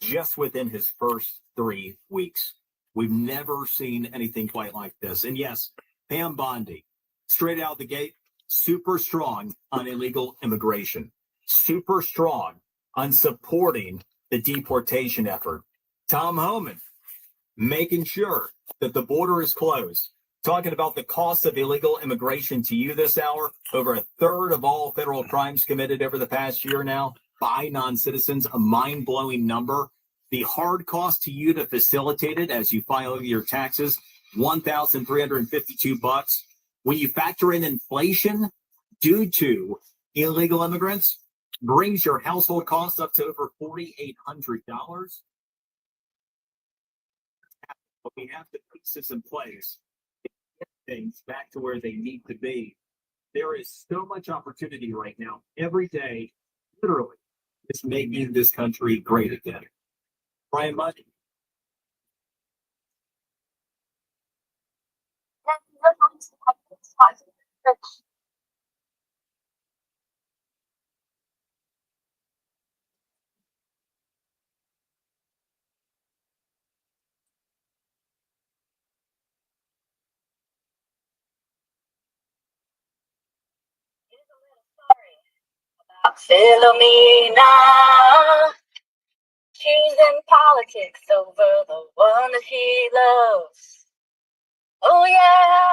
just within his first 3 weeks. We've never seen anything quite like this. And yes, Pam Bondi, straight out the gate, super strong on illegal immigration, super strong on supporting the deportation effort. Tom Homan, making sure that the border is closed. Talking about the cost of illegal immigration to you this hour, over 1/3 of all federal crimes committed over the past year now by non-citizens, a mind-blowing number. The hard cost to you to facilitate it as you file your taxes, $1,352. When you factor in inflation due to illegal immigrants, brings your household costs up to over $4,800. But we have to put this in place to get things back to where they need to be. There is so much opportunity right now. Every day, literally, is making this country great again. Brian Mudd. Philomena, she's in politics over the one that she loves. Oh yeah,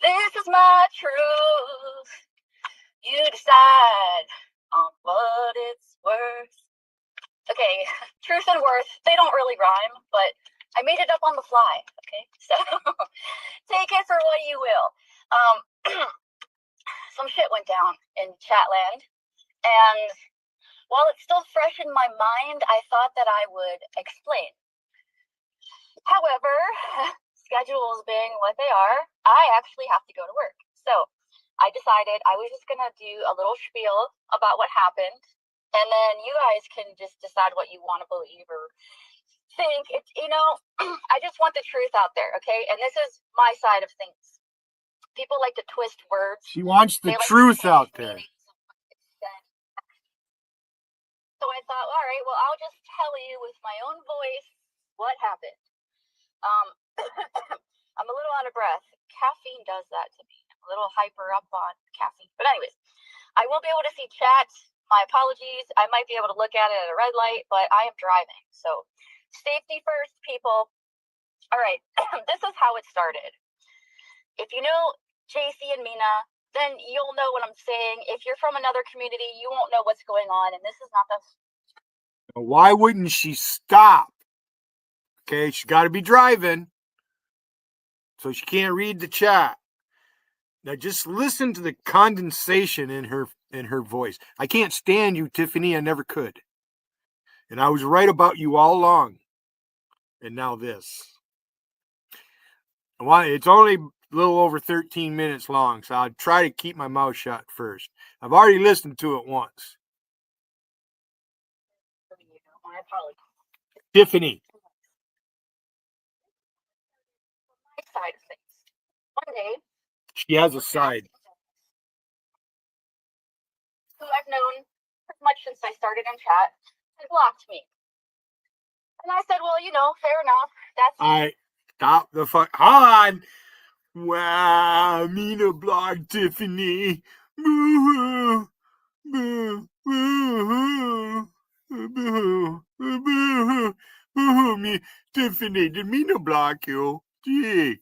this is my truth. You decide on what it's worth. Okay, truth and worth, they don't really rhyme, but I made it up on the fly, okay? So take it for what you will. Some shit went down in Chatland. And while it's still fresh in my mind, I thought that I would explain. However, schedules being what they are, I actually have to go to work. So I decided I was just going to do a little spiel about what happened. And then you guys can just decide what you want to believe or think. It's, I just want the truth out there, okay? And this is my side of things. People like to twist words. She wants the truth out there. So I thought, all right, well, I'll just tell you with my own voice what happened. I'm a little out of breath. Caffeine does that to me. I'm a little hyper up on caffeine. But anyways, I won't be able to see chat. My apologies. I might be able to look at it at a red light, but I am driving. So safety first, people. All right, this is how it started. If you know JC and Mina, then you'll know what I'm saying. If you're from another community, you won't know what's going on. And this is not the... Why wouldn't she stop? Okay, she's got to be driving, so she can't read the chat. Now just listen to the condensation in her voice. I can't stand you, Tiffany. I never could. And I was right about you all along. And now this. It's only a little over 13 minutes long, so I'll try to keep my mouth shut first. I've already listened to it once. apologize. Tiffany. My side of things. One day, She has a side. who I've known pretty much since I started in chat, had blocked me. And I said, well, fair enough. That's Stop the fuck. On. Wow, Mina blocked Tiffany. Boo-hoo. Boo. Boo-hoo. Boo-hoo. Boo-hoo. Boo-hoo. Tiffany, did Mina block you? Gee,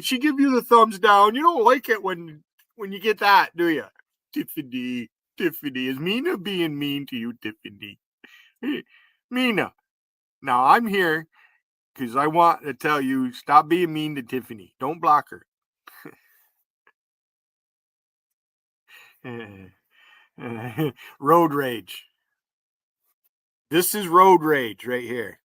she give you the thumbs down. You don't like it when you get that, do you? Tiffany, is Mina being mean to you, Tiffany? Hey, Mina, now I'm here because I want to tell you, stop being mean to Tiffany. Don't block her. Road rage. This is road rage right here.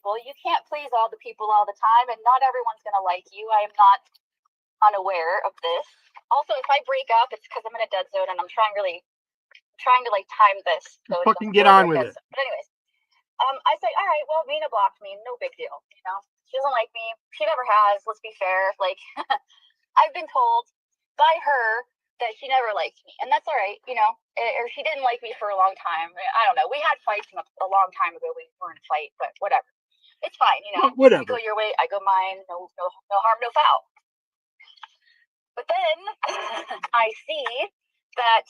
people. You can't please all the people all the time, and not everyone's going to like you. I am not unaware of this. Also, if I break up, it's because I'm in a dead zone and I'm trying to like time this. So Fucking get on with it. But anyways, I say, all right, well, Mina blocked me, no big deal. She doesn't like me. She never has. Let's be fair. Like, I've been told by her that she never liked me, and that's all right. Or she didn't like me for a long time. I don't know. We had fights a long time ago. We were in a fight, but whatever. It's fine. Whatever. You go your way, I go mine. No harm, no foul. But then I see that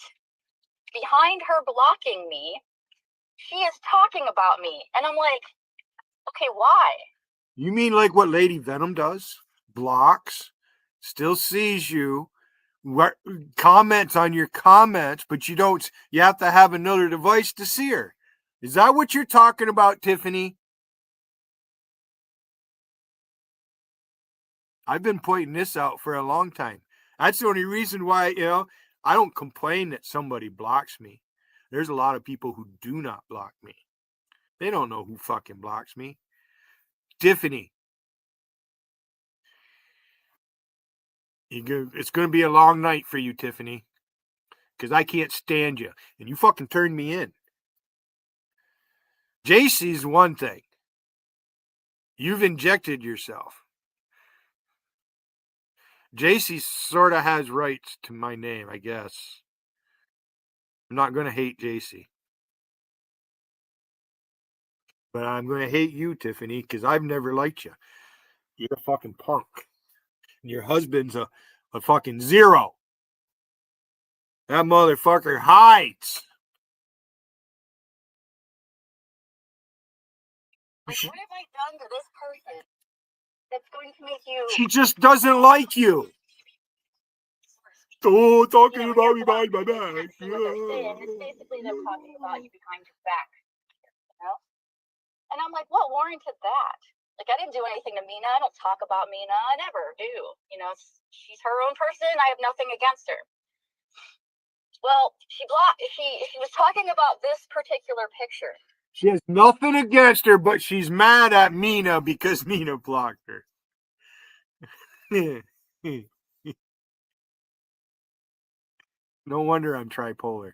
behind her blocking me, she is talking about me. And I'm like, okay, why? You mean like what Lady Venom does? Blocks, still sees you, comments on your comments, but you have to have another device to see her. Is that what you're talking about, Tiffany? I've been pointing this out for a long time. That's the only reason why, I don't complain that somebody blocks me. There's a lot of people who do not block me. They don't know who fucking blocks me. Tiffany, it's going to be a long night for you, Tiffany, because I can't stand you, and you fucking turned me in. JC's one thing. You've injected yourself. JC sort of has rights to my name, I guess. I'm not going to hate JC. But I'm going to hate you, Tiffany, because I've never liked you. You're a fucking punk. And your husband's a fucking zero. That motherfucker hides. Like, what have I done to this person that's going to make you... She just doesn't like you. Oh, talking about me behind my back. It's basically them talking about you behind your back. And I'm like, what warranted that? Like, I didn't do anything to Mina. I don't talk about Mina. I never do. She's her own person. I have nothing against her. Well, she was talking about this particular picture. She has nothing against her, but she's mad at Mina because Mina blocked her. No wonder I'm tripolar.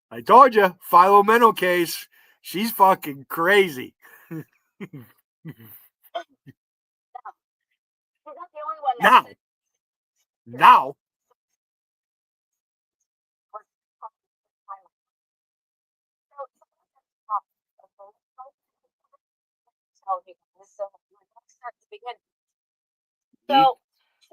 I told you, Philomeno case. She's fucking crazy. She's not the only one. Now. So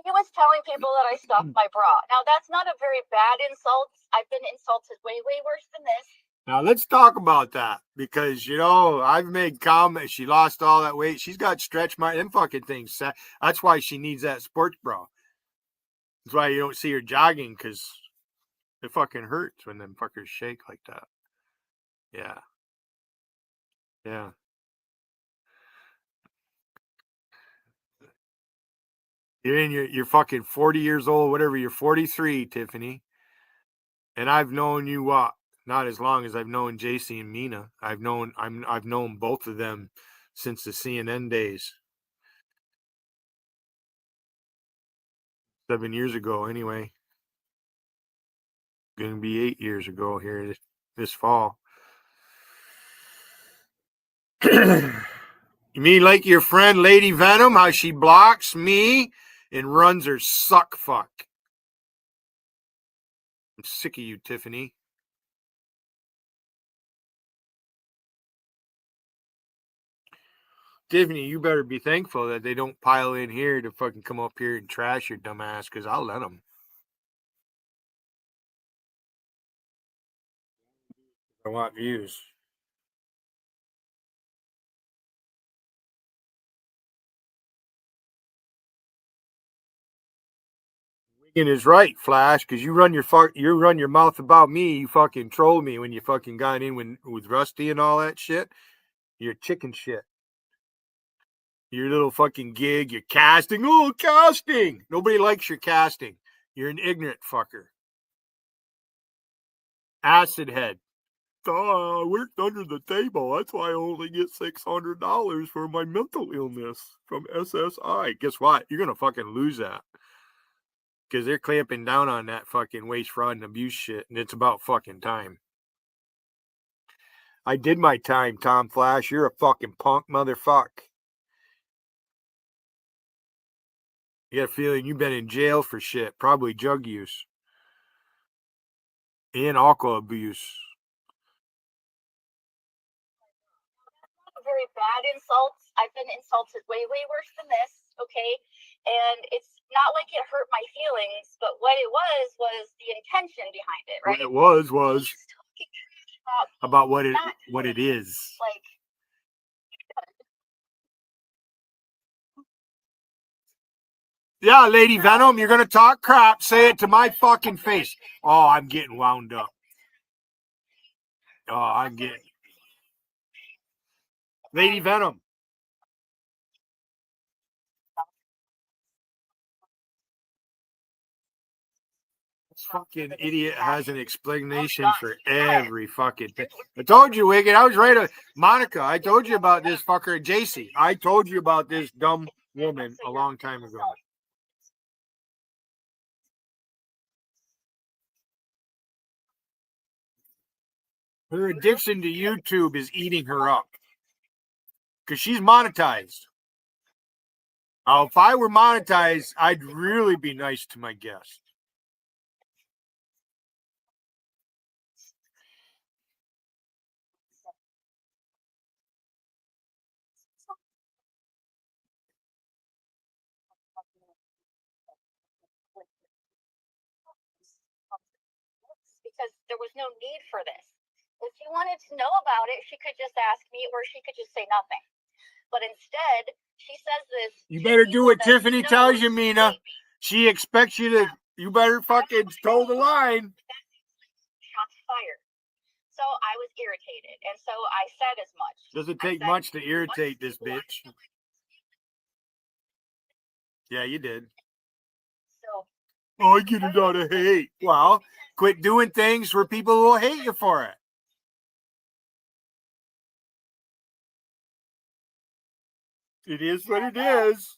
she was telling people that I stuffed my bra. Now that's not a very bad insult. I've been insulted way worse than this. Now let's talk about that because I've made comments. She lost all that weight. She's got stretch marks. Them fucking things. That's why she needs that sports bra. That's why you don't see her jogging because it fucking hurts when them fuckers shake like that. Yeah. You're fucking 40 years old, whatever. You're 43, Tiffany. And I've known you not as long as I've known JC and Mina. I've known both of them since the CNN days. 7 years ago, anyway. Going to be 8 years ago here this fall. You mean like your friend Lady Venom, how she blocks me and runs her suck fuck? I'm sick of you, Tiffany. Tiffany, you better be thankful that they don't pile in here to fucking come up here and trash your dumb ass, because I'll let them. I want views. Wiggin is right, Flash, because you run your mouth about me. You fucking trolled me when you fucking got in with Rusty and all that shit. You're chicken shit. Your little fucking gig, your casting. Oh, casting! Nobody likes your casting. You're an ignorant fucker. Acid head. Oh, I worked under the table. That's why I only get $600 for my mental illness from SSI. Guess what? You're going to fucking lose that. Because they're clamping down on that fucking waste, fraud, and abuse shit. And it's about fucking time. I did my time, Tom Flash. You're a fucking punk motherfucker. You got a feeling you've been in jail for shit. Probably drug use. And alcohol abuse. Very bad insults. I've been insulted way worse than this, okay? And it's not like it hurt my feelings, but what it was the intention behind it, right? What it was about what it is. Like, yeah, Lady Venom, you're gonna talk crap. Say it to my fucking face. Oh, I'm getting wound up. Oh, I'm getting Lady Venom. This fucking idiot has an explanation for every fucking thing. I told you, Wicked. I was right. Monica, I told you about this fucker, JC. I told you about this dumb woman a long time ago. Her addiction to YouTube is eating her up. Because she's monetized. If I were monetized, I'd really be nice to my guests. because there was no need for this. If she wanted to know about it, she could just ask me, or she could just say nothing. But instead, she says this. You better do what Tiffany tells you, Mina. She expects you to. You better fucking toe the line. Shots fired. So I was irritated, and so I said as much. Doesn't take much to irritate this bitch. Yeah, you did. So. Oh, I get it out of hate. Well, quit doing things where people will hate you for it. It is what it is.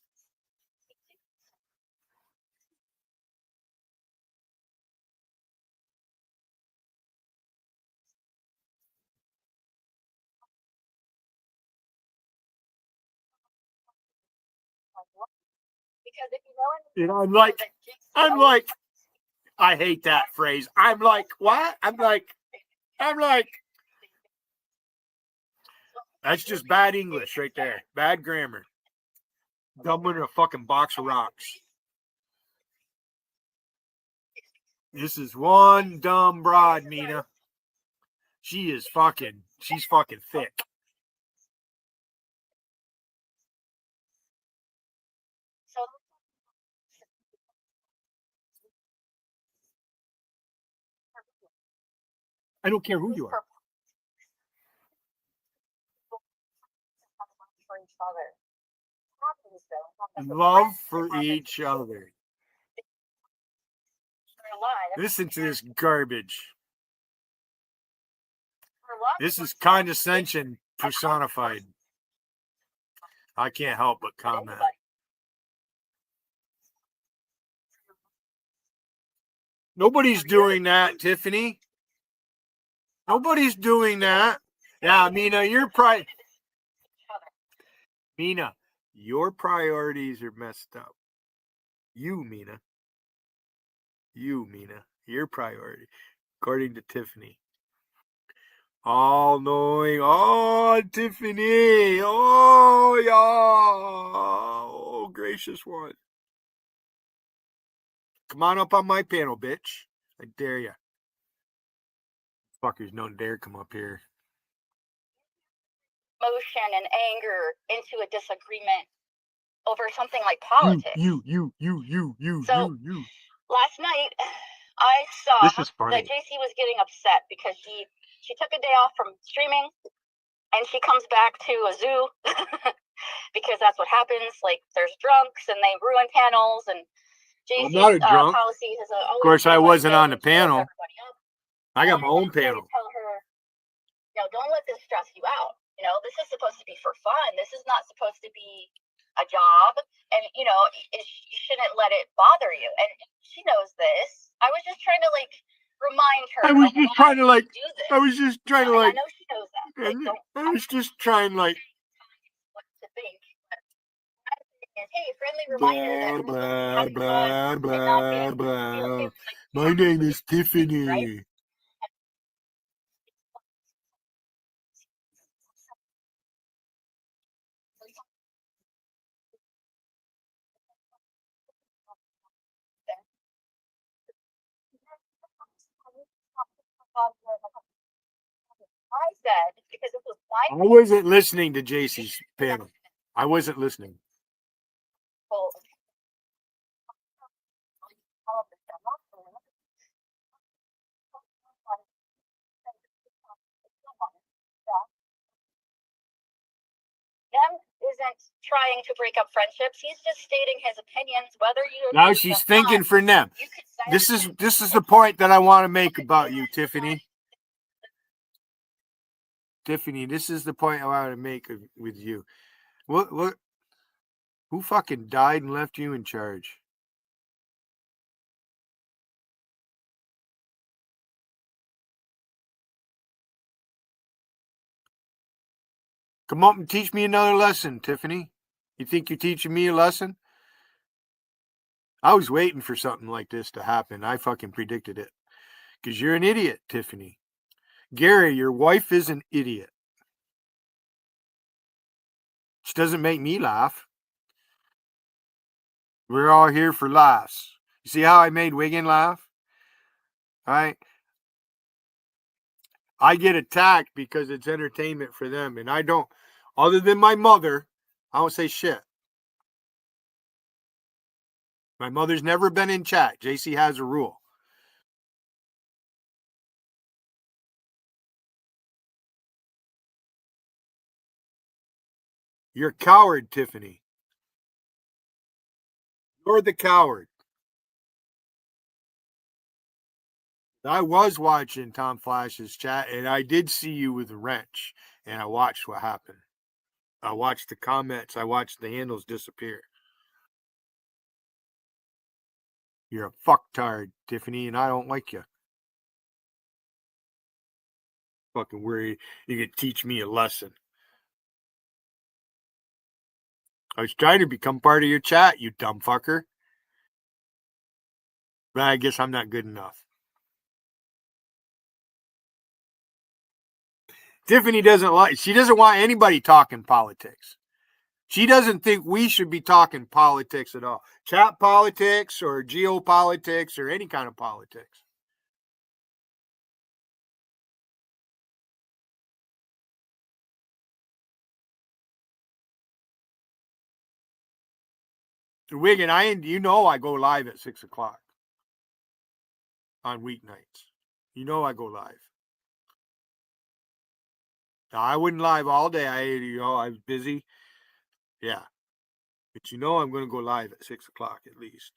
Because if you know, And I'm like, I hate that phrase. I'm like, what? I'm like, that's just bad English right there. Bad grammar. Dumbing in a fucking box of rocks. This is one dumb broad, Mina. She's fucking thick. I don't care who you are. Love for each other. Listen to this garbage. This is condescension personified. I can't help but comment. Nobody's doing that, Tiffany. Nobody's doing that. Yeah, Mina, Mina, your priorities are messed up. You, Mina, your priority, according to Tiffany. All knowing, oh, Tiffany, oh, yeah, oh, gracious one. Come on up on my panel, bitch. I dare ya. Fuckers don't dare come up here. Emotion and anger into a disagreement over something like politics. You. So last night, I saw This is funny. that JC was getting upset because she took a day off from streaming, and she comes back to a zoo because that's what happens. Like, there's drunks and they ruin panels, and JC's not a drunk. policy has always Of course, I been wasn't like on the panel. I got my own panel. tell her, don't let this stress you out. This is supposed to be for fun. This is not supposed to be a job, and you shouldn't let it bother you. And she knows this. I was just trying to remind her. I was just trying to do this. I was just trying to I know she knows that. I was just trying What to think. But hey, friendly reminder blah, that blah, blah, blah, blah. My name is Tiffany. Right? I said, because it was I wasn't listening to JC's panel. I wasn't listening. Him isn't trying to break up friendships. He's just stating his opinions, whether you agree Now with she's them or thinking not. for them. This is the point that I want to make about you, Tiffany. Tiffany, this is the point I want to make with you. What? Who fucking died and left you in charge? Come up and teach me another lesson, Tiffany. You think you're teaching me a lesson? I was waiting for something like this to happen. I fucking predicted it. Because you're an idiot, Tiffany. Gary, your wife is an idiot. She doesn't make me laugh. We're all here for laughs. You see how I made Wiggin laugh? All right. I get attacked because it's entertainment for them. And I don't, other than my mother, I don't say shit. My mother's never been in chat. JC has a rule. You're a coward, Tiffany. You're the coward. I was watching Tom Flash's chat, and I did see you with a wrench, and I watched what happened. I watched the comments. I watched the handles disappear. You're a fucktard, Tiffany, and I don't like you. Fucking worried you could teach me a lesson. I was trying to become part of your chat, you dumb fucker. But I guess I'm not good enough. Tiffany doesn't want anybody talking politics. She doesn't think we should be talking politics at all. Chat politics or geopolitics or any kind of politics. Wiggin, I go live at 6:00 on weeknights. I go live. Now, I wouldn't live all day. I was busy. Yeah. But I'm going to go live at 6:00 at least.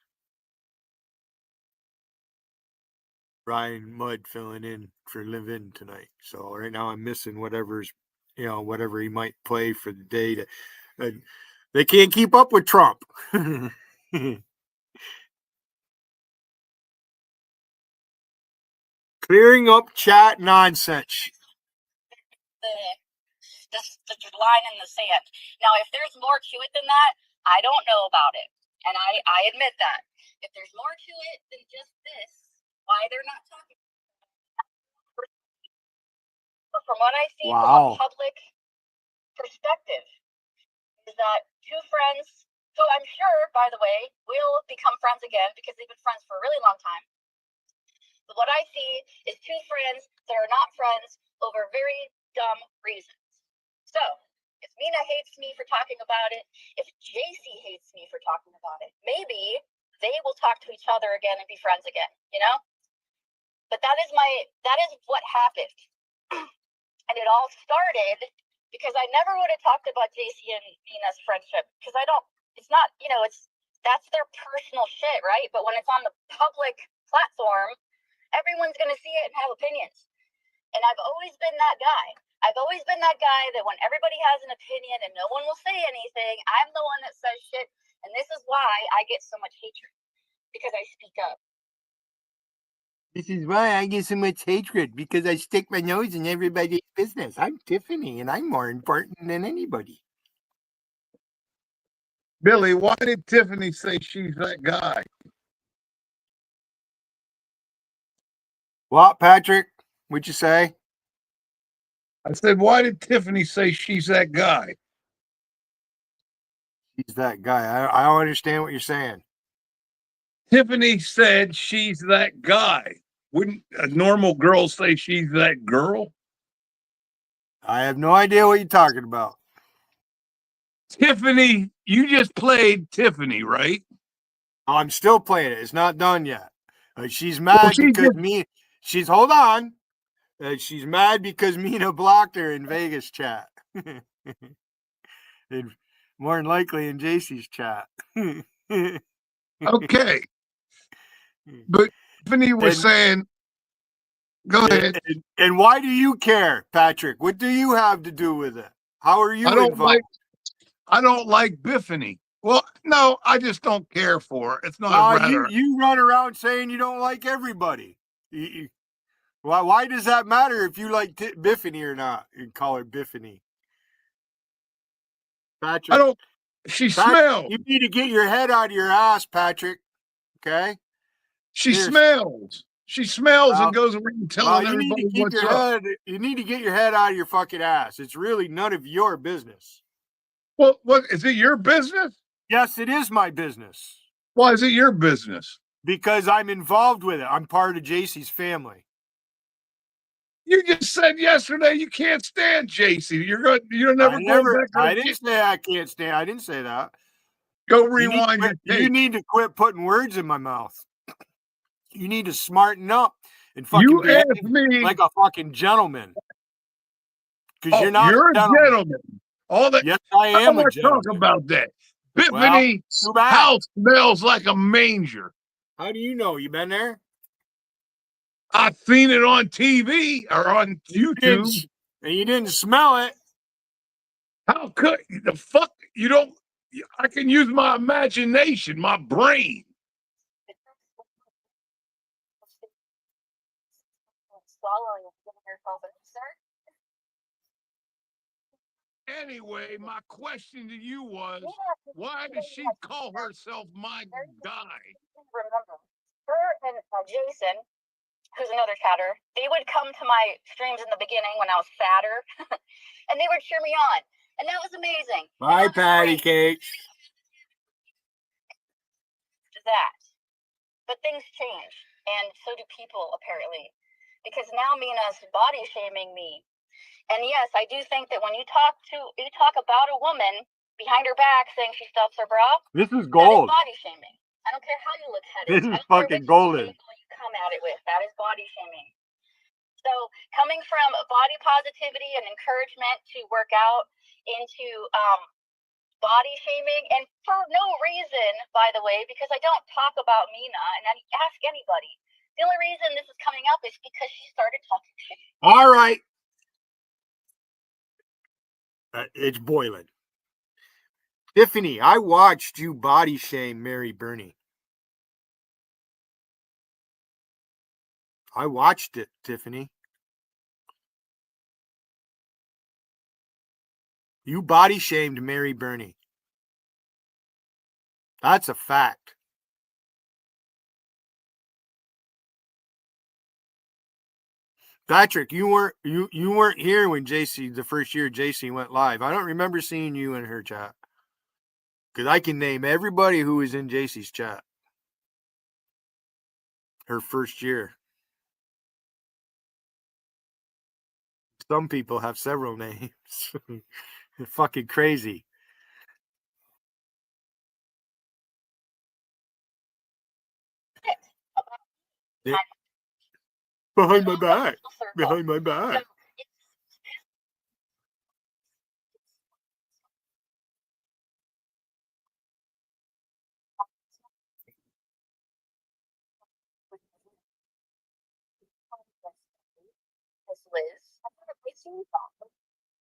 Ryan Mudd filling in for Live-In tonight. So right now I'm missing whatever he might play for the day. They can't keep up with Trump. Clearing up chat nonsense. The line in the sand. Now, if there's more to it than that, I don't know about it. And I admit that. If there's more to it than just this, why they're not talking. But from what I see from a public perspective, is that two friends, who I'm sure, by the way, will become friends again because they've been friends for a really long time. But what I see is two friends that are not friends over very dumb reasons. So, if Mina hates me for talking about it, if JC hates me for talking about it, maybe they will talk to each other again and be friends again, you know? But that is what happened. And it all started because I never would have talked about JC and Mina's friendship because it's not, that's their personal shit, right? But when it's on the public platform, everyone's going to see it and have opinions. And I've always been that guy. I've always been that guy that when everybody has an opinion and no one will say anything, I'm the one that says shit. And this is why I get so much hatred, because I speak up. This is why I get so much hatred, because I stick my nose in everybody's business. I'm Tiffany, and I'm more important than anybody. Billy, why did Tiffany say she's that guy? What, Patrick? What'd you say? I said, why did Tiffany say she's that guy? She's that guy. I don't understand what you're saying. Tiffany said she's that guy. Wouldn't a normal girl say she's that girl? I have no idea what you're talking about. Tiffany, you just played Tiffany, right? I'm still playing it. It's not done yet. She's mad because she's hold on. She's mad because Mina blocked her in Vegas chat. And more than likely in JC's chat. Okay. But Tiffany was saying, go ahead. And why do you care, Patrick? What do you have to do with it? How are you involved? I don't like Biffany. Well, no, I just don't care for her. It's not you run around saying you don't like everybody. Why does that matter if you like Biffany or not? You call her Biffany. Patrick. She smells. You need to get your head out of your ass, Patrick. Okay? She smells. She smells and goes around telling everybody what's up. You need to get your head out of your fucking ass. It's really none of your business. Well, what is it your business? Yes, it is my business. Why is it your business? Because I'm involved with it. I'm part of JC's family. You just said yesterday you can't stand JC. You're never going back. I didn't say I can't stand. I didn't say that. Go rewind your tape. You need to quit putting words in my mouth. You need to smarten up and fucking behave like a fucking gentleman. Because you're not a gentleman. Yes, I am a gentleman. Talk about that. Biffany's house smells like a manger. How do you know? You been there? I've seen it on TV or on YouTube. And you didn't smell it. How could the fuck you don't? I can use my imagination, my brain. Anyway, my question to you was, why does she call herself my guy? Remember, her and Jason, who's another chatter, they would come to my streams in the beginning when I was fatter, and they would cheer me on, and that was amazing. Bye, Patty Cake. That, but things change, and so do people apparently, because now Mina's body shaming me. And yes, I do think that when you talk about a woman behind her back saying she stuffs her bra, this is gold. That is body shaming. I don't care how you look at it. This is fucking golden. You come at it with that is body shaming. So coming from body positivity and encouragement to work out into body shaming, and for no reason, by the way, because I don't talk about Mina, and I ask anybody. The only reason this is coming up is because she started talking shit. All right. It's boiling. Tiffany, I watched you body shame Mary Burney. I watched it, Tiffany. You body shamed Mary Burney. That's a fact. Patrick, you weren't here when JC, the first year JC went live. I don't remember seeing you in her chat. Because I can name everybody who was in JC's chat. Her first year. Some people have several names. They're fucking crazy. Yeah. Behind my back. Behind my back. Liz.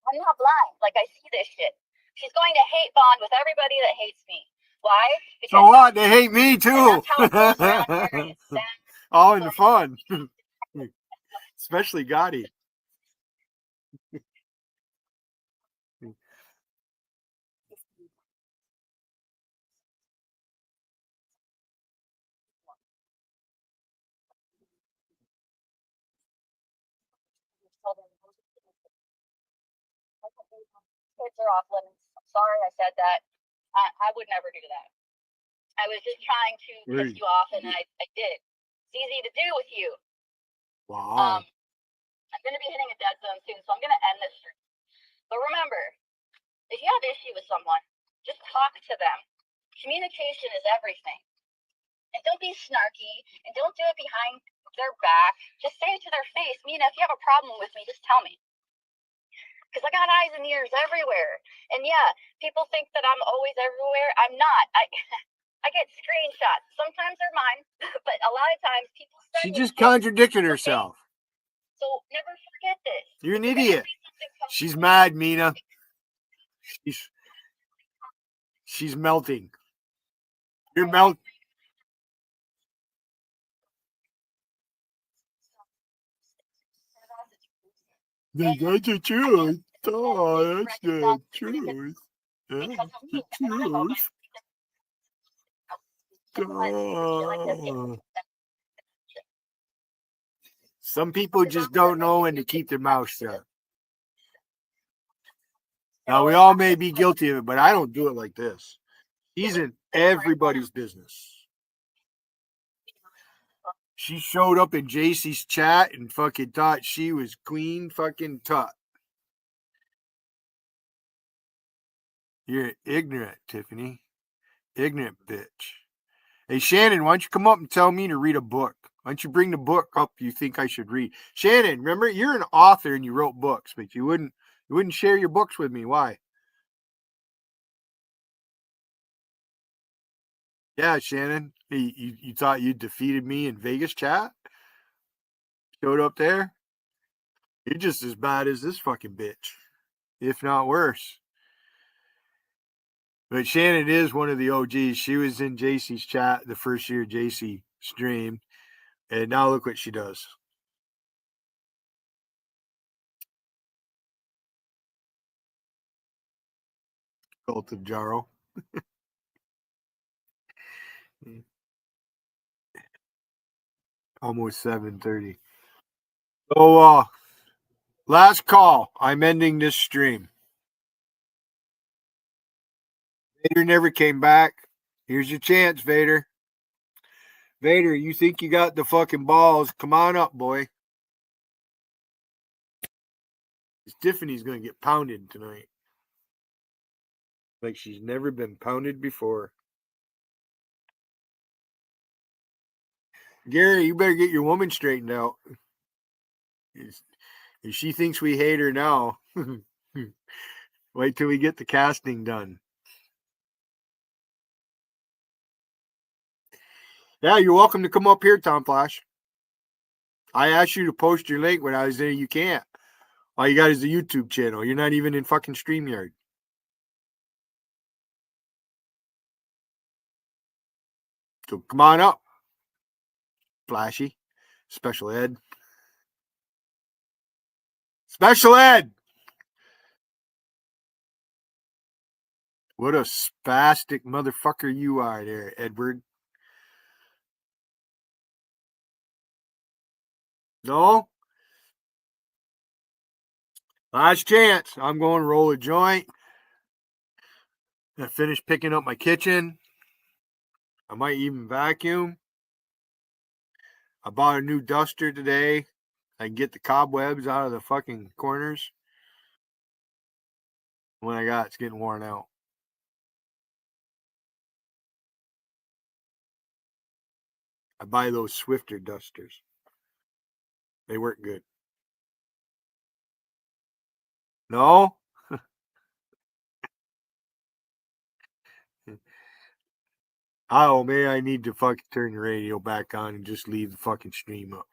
I'm not blind. Like, I see this shit. She's going to hate bond with everybody that hates me. Why? So what? They hate me too. All in the fun. Especially Gotti. Kids are off limits. I'm sorry I said that. I would never do that. I was just trying to piss you off, and I did. It's easy to do with you. Wow. I'm going to be hitting a dead zone soon, so I'm going to end this stream. But remember, if you have issue with someone, just talk to them. Communication is everything. And don't be snarky, and don't do it behind their back. Just say it to their face. Mina, if you have a problem with me, just tell me. Because I got eyes and ears everywhere. And yeah, people think that I'm always everywhere. I'm not. I get screenshots. Sometimes they're mine, but a lot of times people She send just me contradicted herself. So never forget this. You're an idiot. She's mad, Mina. She's melting. You're melting. That's the truth. Oh, that's the truth. That's the truth. Oh. Some people just don't know when to keep their mouth shut. Now, we all may be guilty of it, but I don't do it like this. He's in everybody's business. She showed up in JC's chat and fucking thought she was Queen fucking Tut. You're ignorant, Tiffany. Ignorant bitch. Hey, Shannon, why don't you come up and tell me to read a book? Why don't you bring the book up you think I should read? Shannon, remember, you're an author and you wrote books, but you wouldn't share your books with me. Why? Yeah, Shannon, you thought you defeated me in Vegas chat? Showed up there? You're just as bad as this fucking bitch, if not worse. But Shannon is one of the OGs. She was in JC's chat the first year JC streamed, and now look what she does. Cult of Jaro. Almost 7:30. So, last call. I'm ending this stream. Vader never came back. Here's your chance, Vader. Vader, you think you got the fucking balls? Come on up, boy. Tiffany's going to get pounded tonight. Like she's never been pounded before. Gary, you better get your woman straightened out. If she thinks we hate her now, wait till we get the casting done. Yeah, you're welcome to come up here, Tom Flash. I asked you to post your link when I was there. You can't. All you got is the YouTube channel. You're not even in fucking StreamYard. So come on up, Flashy. Special ed. Special ed. What a spastic motherfucker you are there, Edward. No? Last chance. I'm going to roll a joint. I finished picking up my kitchen. I might even vacuum. I bought a new duster today. I can get the cobwebs out of the fucking corners. When I got it's getting worn out. I buy those Swifter dusters. They work good. No? Oh, maybe I need to fucking turn the radio back on and just leave the fucking stream up.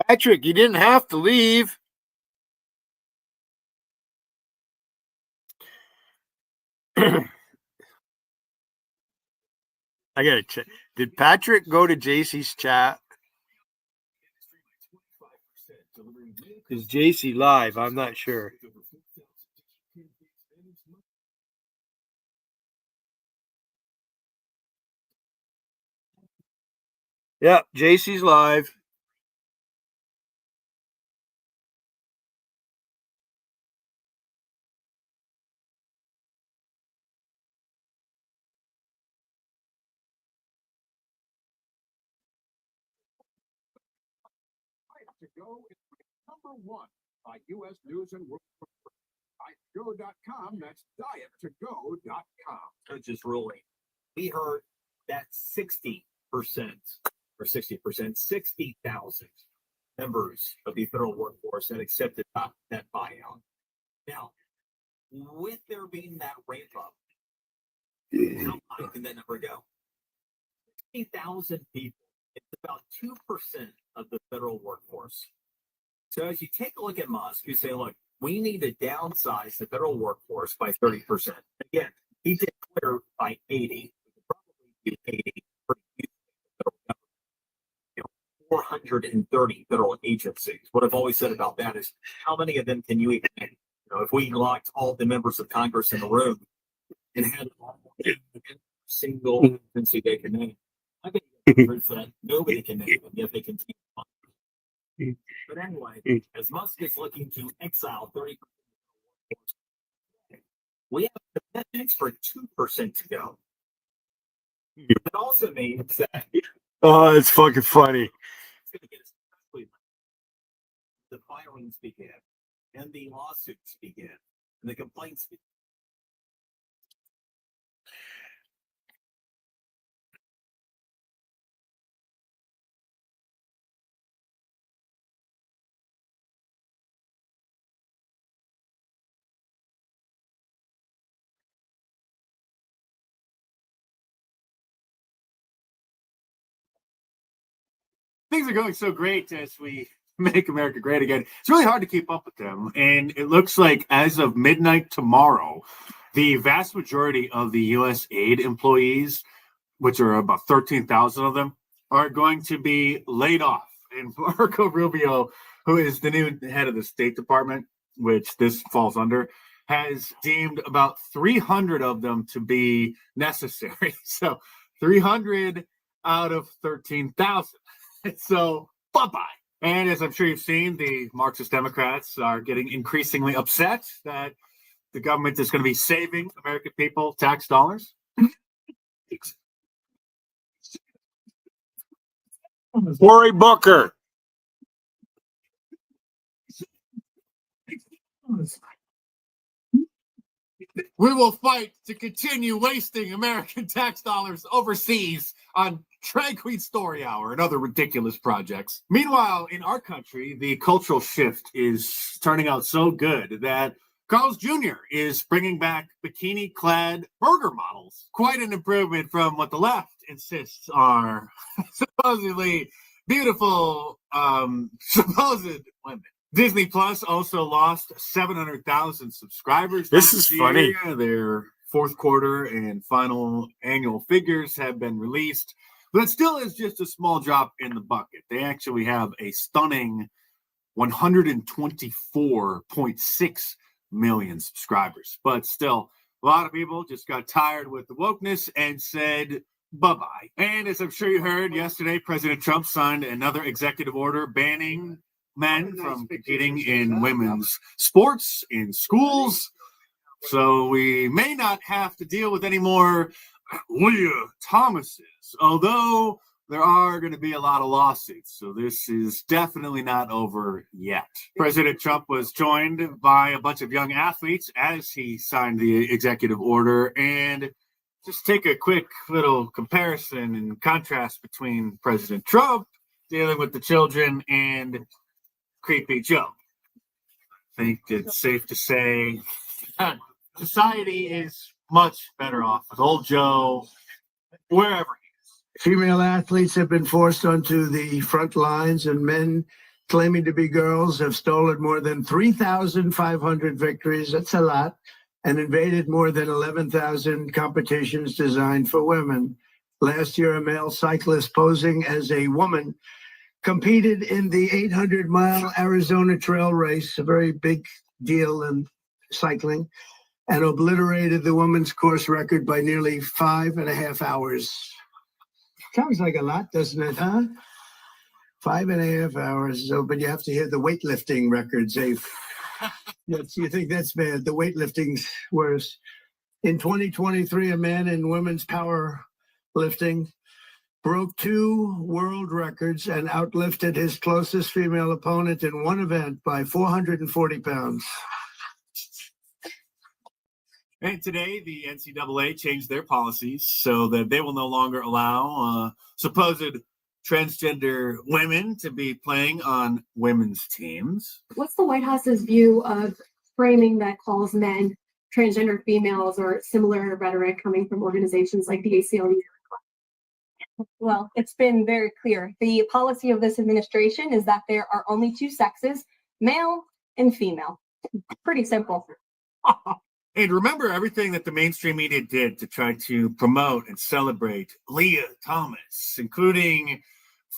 Patrick, you didn't have to leave. I gotta check. Did Patrick go to JC's chat? Is JC live? I'm not sure. Yep, JC's live. To Go is number one by U.S. News and World Report. DietToGo.com. That's DietToGo.com. Just ruling. We heard that 60% or 60%, 60,000 members of the federal workforce had accepted that buyout. Now, with there being that ramp up, how high can that number go? 60,000 people. It's about 2% of the federal workforce. So as you take a look at Musk, you say, look, we need to downsize the federal workforce by 30%. Again, he did Twitter by 80. Probably 80 for 430 federal agencies. What I've always said about that is, how many of them can you even name? You know, if we locked all the members of Congress in the room and had every single agency they can name, I think that nobody can name them, yet they continue on. But anyway, as Musk is looking to exile 30%, we have commitments for 2% to go. It also means that Oh, it's fucking funny. the filings begin, and the lawsuits begin, and the complaints begin. Things are going so great as we make America great again. It's really hard to keep up with them. And it looks like as of midnight tomorrow, the vast majority of the U.S. aid employees, which are about 13,000 of them, are going to be laid off. And Marco Rubio, who is the new head of the State Department, which this falls under, has deemed about 300 of them to be necessary. So 300 out of 13,000. So, bye-bye. And as I'm sure you've seen, the Marxist Democrats are getting increasingly upset that the government is going to be saving American people tax dollars. Cory Booker. We will fight to continue wasting American tax dollars overseas on Drag Queen Story Hour and other ridiculous projects. Meanwhile, in our country, the cultural shift is turning out so good that Carl's Jr. is bringing back bikini-clad burger models. Quite an improvement from what the left insists are supposedly beautiful, supposed women. Disney Plus also lost 700,000 subscribers. This is funny. Their fourth quarter and final annual figures have been released, but it still is just a small drop in the bucket. They actually have a stunning 124.6 million subscribers, but still, a lot of people just got tired with the wokeness and said bye-bye. And as I'm sure you heard yesterday, President Trump signed another executive order banning men from competing in women's sports in schools. So we may not have to deal with any more Leah Thomases, although there are going to be a lot of lawsuits. So this is definitely not over yet. President Trump was joined by a bunch of young athletes as he signed the executive order. And just take a quick little comparison and contrast between President Trump dealing with the children and Creepy Joe. I think it's safe to say society is much better off with old Joe, wherever he is. Female athletes have been forced onto the front lines, and men claiming to be girls have stolen more than 3,500 victories. That's a lot. And invaded more than 11,000 competitions designed for women. Last year, a male cyclist posing as a woman competed in the 800-mile Arizona trail race, a very big deal in cycling, and obliterated the women's course record by nearly 5.5 hours. Sounds like a lot, doesn't it, huh? 5.5 hours. So, but you have to hear the weightlifting records. You think that's bad. The weightlifting's worse. In 2023, a man in women's powerlifting broke 2 world records and outlifted his closest female opponent in one event by 440 pounds. And today, the NCAA changed their policies so that they will no longer allow supposed transgender women to be playing on women's teams. What's the White House's view of framing that calls men transgender females or similar rhetoric coming from organizations like the ACLU? Well, it's been very clear. The policy of this administration is that there are only 2 sexes, male and female. Pretty simple. And remember everything that the mainstream media did to try to promote and celebrate Leah Thomas, including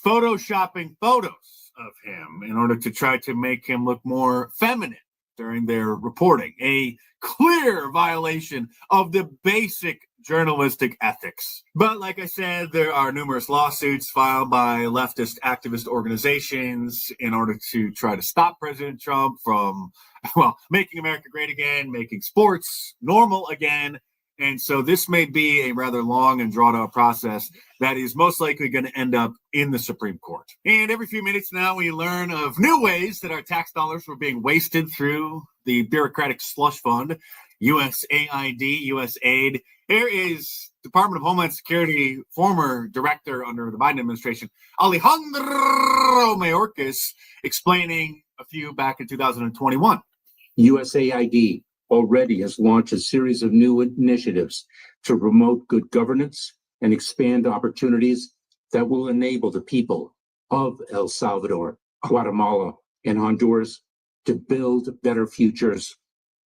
photoshopping photos of him in order to try to make him look more feminine during their reporting. A clear violation of the basic journalistic ethics. But like I said, there are numerous lawsuits filed by leftist activist organizations in order to try to stop President Trump from, well, making America great again, making sports normal again. And so this may be a rather long and drawn out process that is most likely going to end up in the Supreme Court. And every few minutes now, we learn of new ways that our tax dollars were being wasted through the bureaucratic slush fund, USAID, USAID. Here is Department of Homeland Security former director under the Biden administration, Alejandro Mayorkas, explaining a few back in 2021. USAID already has launched a series of new initiatives to promote good governance and expand opportunities that will enable the people of El Salvador, Guatemala, and Honduras to build better futures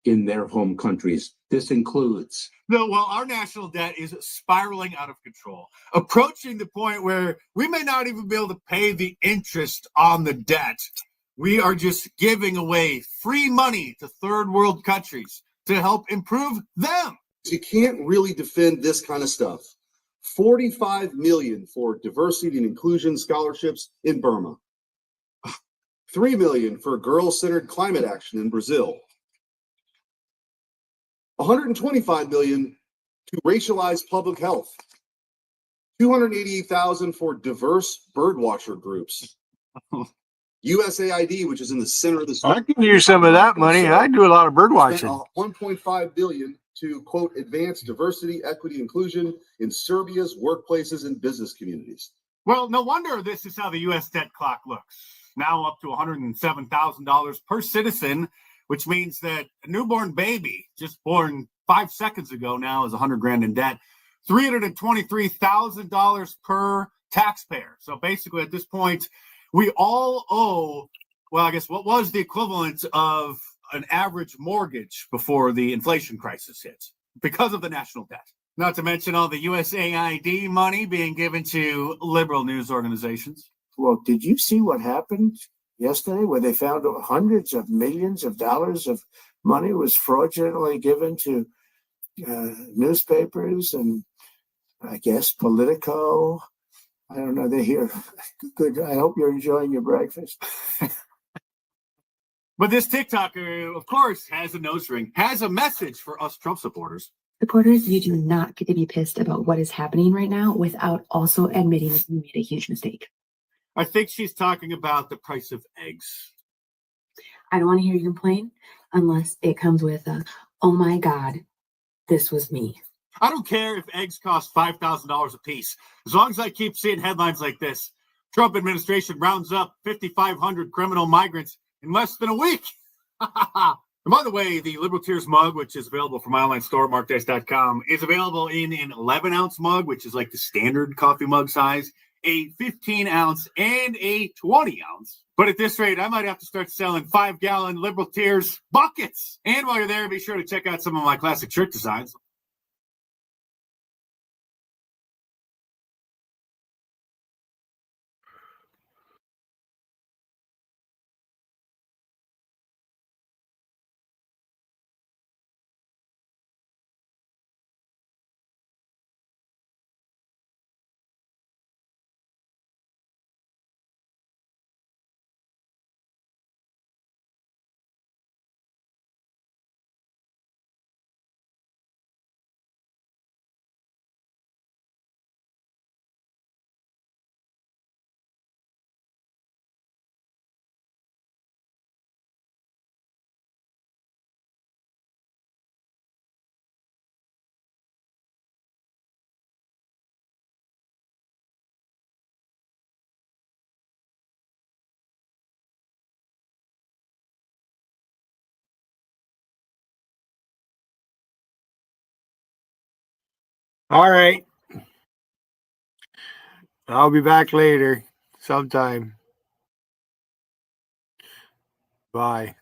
in their home countries. This includes... While our national debt is spiraling out of control, approaching the point where we may not even be able to pay the interest on the debt, we are just giving away free money to third world countries to help improve them. You can't really defend this kind of stuff. 45 million for diversity and inclusion scholarships in Burma. 3 million for girl-centered climate action in Brazil. 125 million to racialize public health. 288,000 for diverse birdwatcher groups. USAID, which is in the center of the I can use some of that money. I do a lot of bird watching. 1.5 billion to quote advance diversity, equity, inclusion in Serbia's workplaces and business communities. Well, no wonder this is how the U.S. debt clock looks. Now up to $107,000 per citizen, which means that a newborn baby just born 5 seconds ago now is $100,000 in debt. $323,000 per taxpayer. So basically at this point, we all owe Well, I guess what was the equivalent of an average mortgage before the inflation crisis hit because of the national debt. Not to mention all the USAID money being given to liberal news organizations. Well, did you see what happened yesterday where they found hundreds of millions of dollars of money was fraudulently given to newspapers and I guess Politico? I don't know. They're here. Good. I hope you're enjoying your breakfast. But this TikToker, of course, has a nose ring, has a message for us Trump supporters. Supporters, you do not get to be pissed about what is happening right now without also admitting that you made a huge mistake. I think she's talking about the price of eggs. I don't want to hear you complain unless it comes with a, oh my God, this was me. I don't care if eggs cost $5,000 a piece. As long as I keep seeing headlines like this, Trump administration rounds up 5,500 criminal migrants in less than a week. And by the way, the Liberal Tears mug, which is available from my online store, markdice.com, is available in an 11-ounce mug, which is like the standard coffee mug size, a 15-ounce, and a 20-ounce. But at this rate, I might have to start selling 5-gallon Liberal Tears buckets. And while you're there, be sure to check out some of my classic shirt designs. All right. I'll be back later sometime. Bye.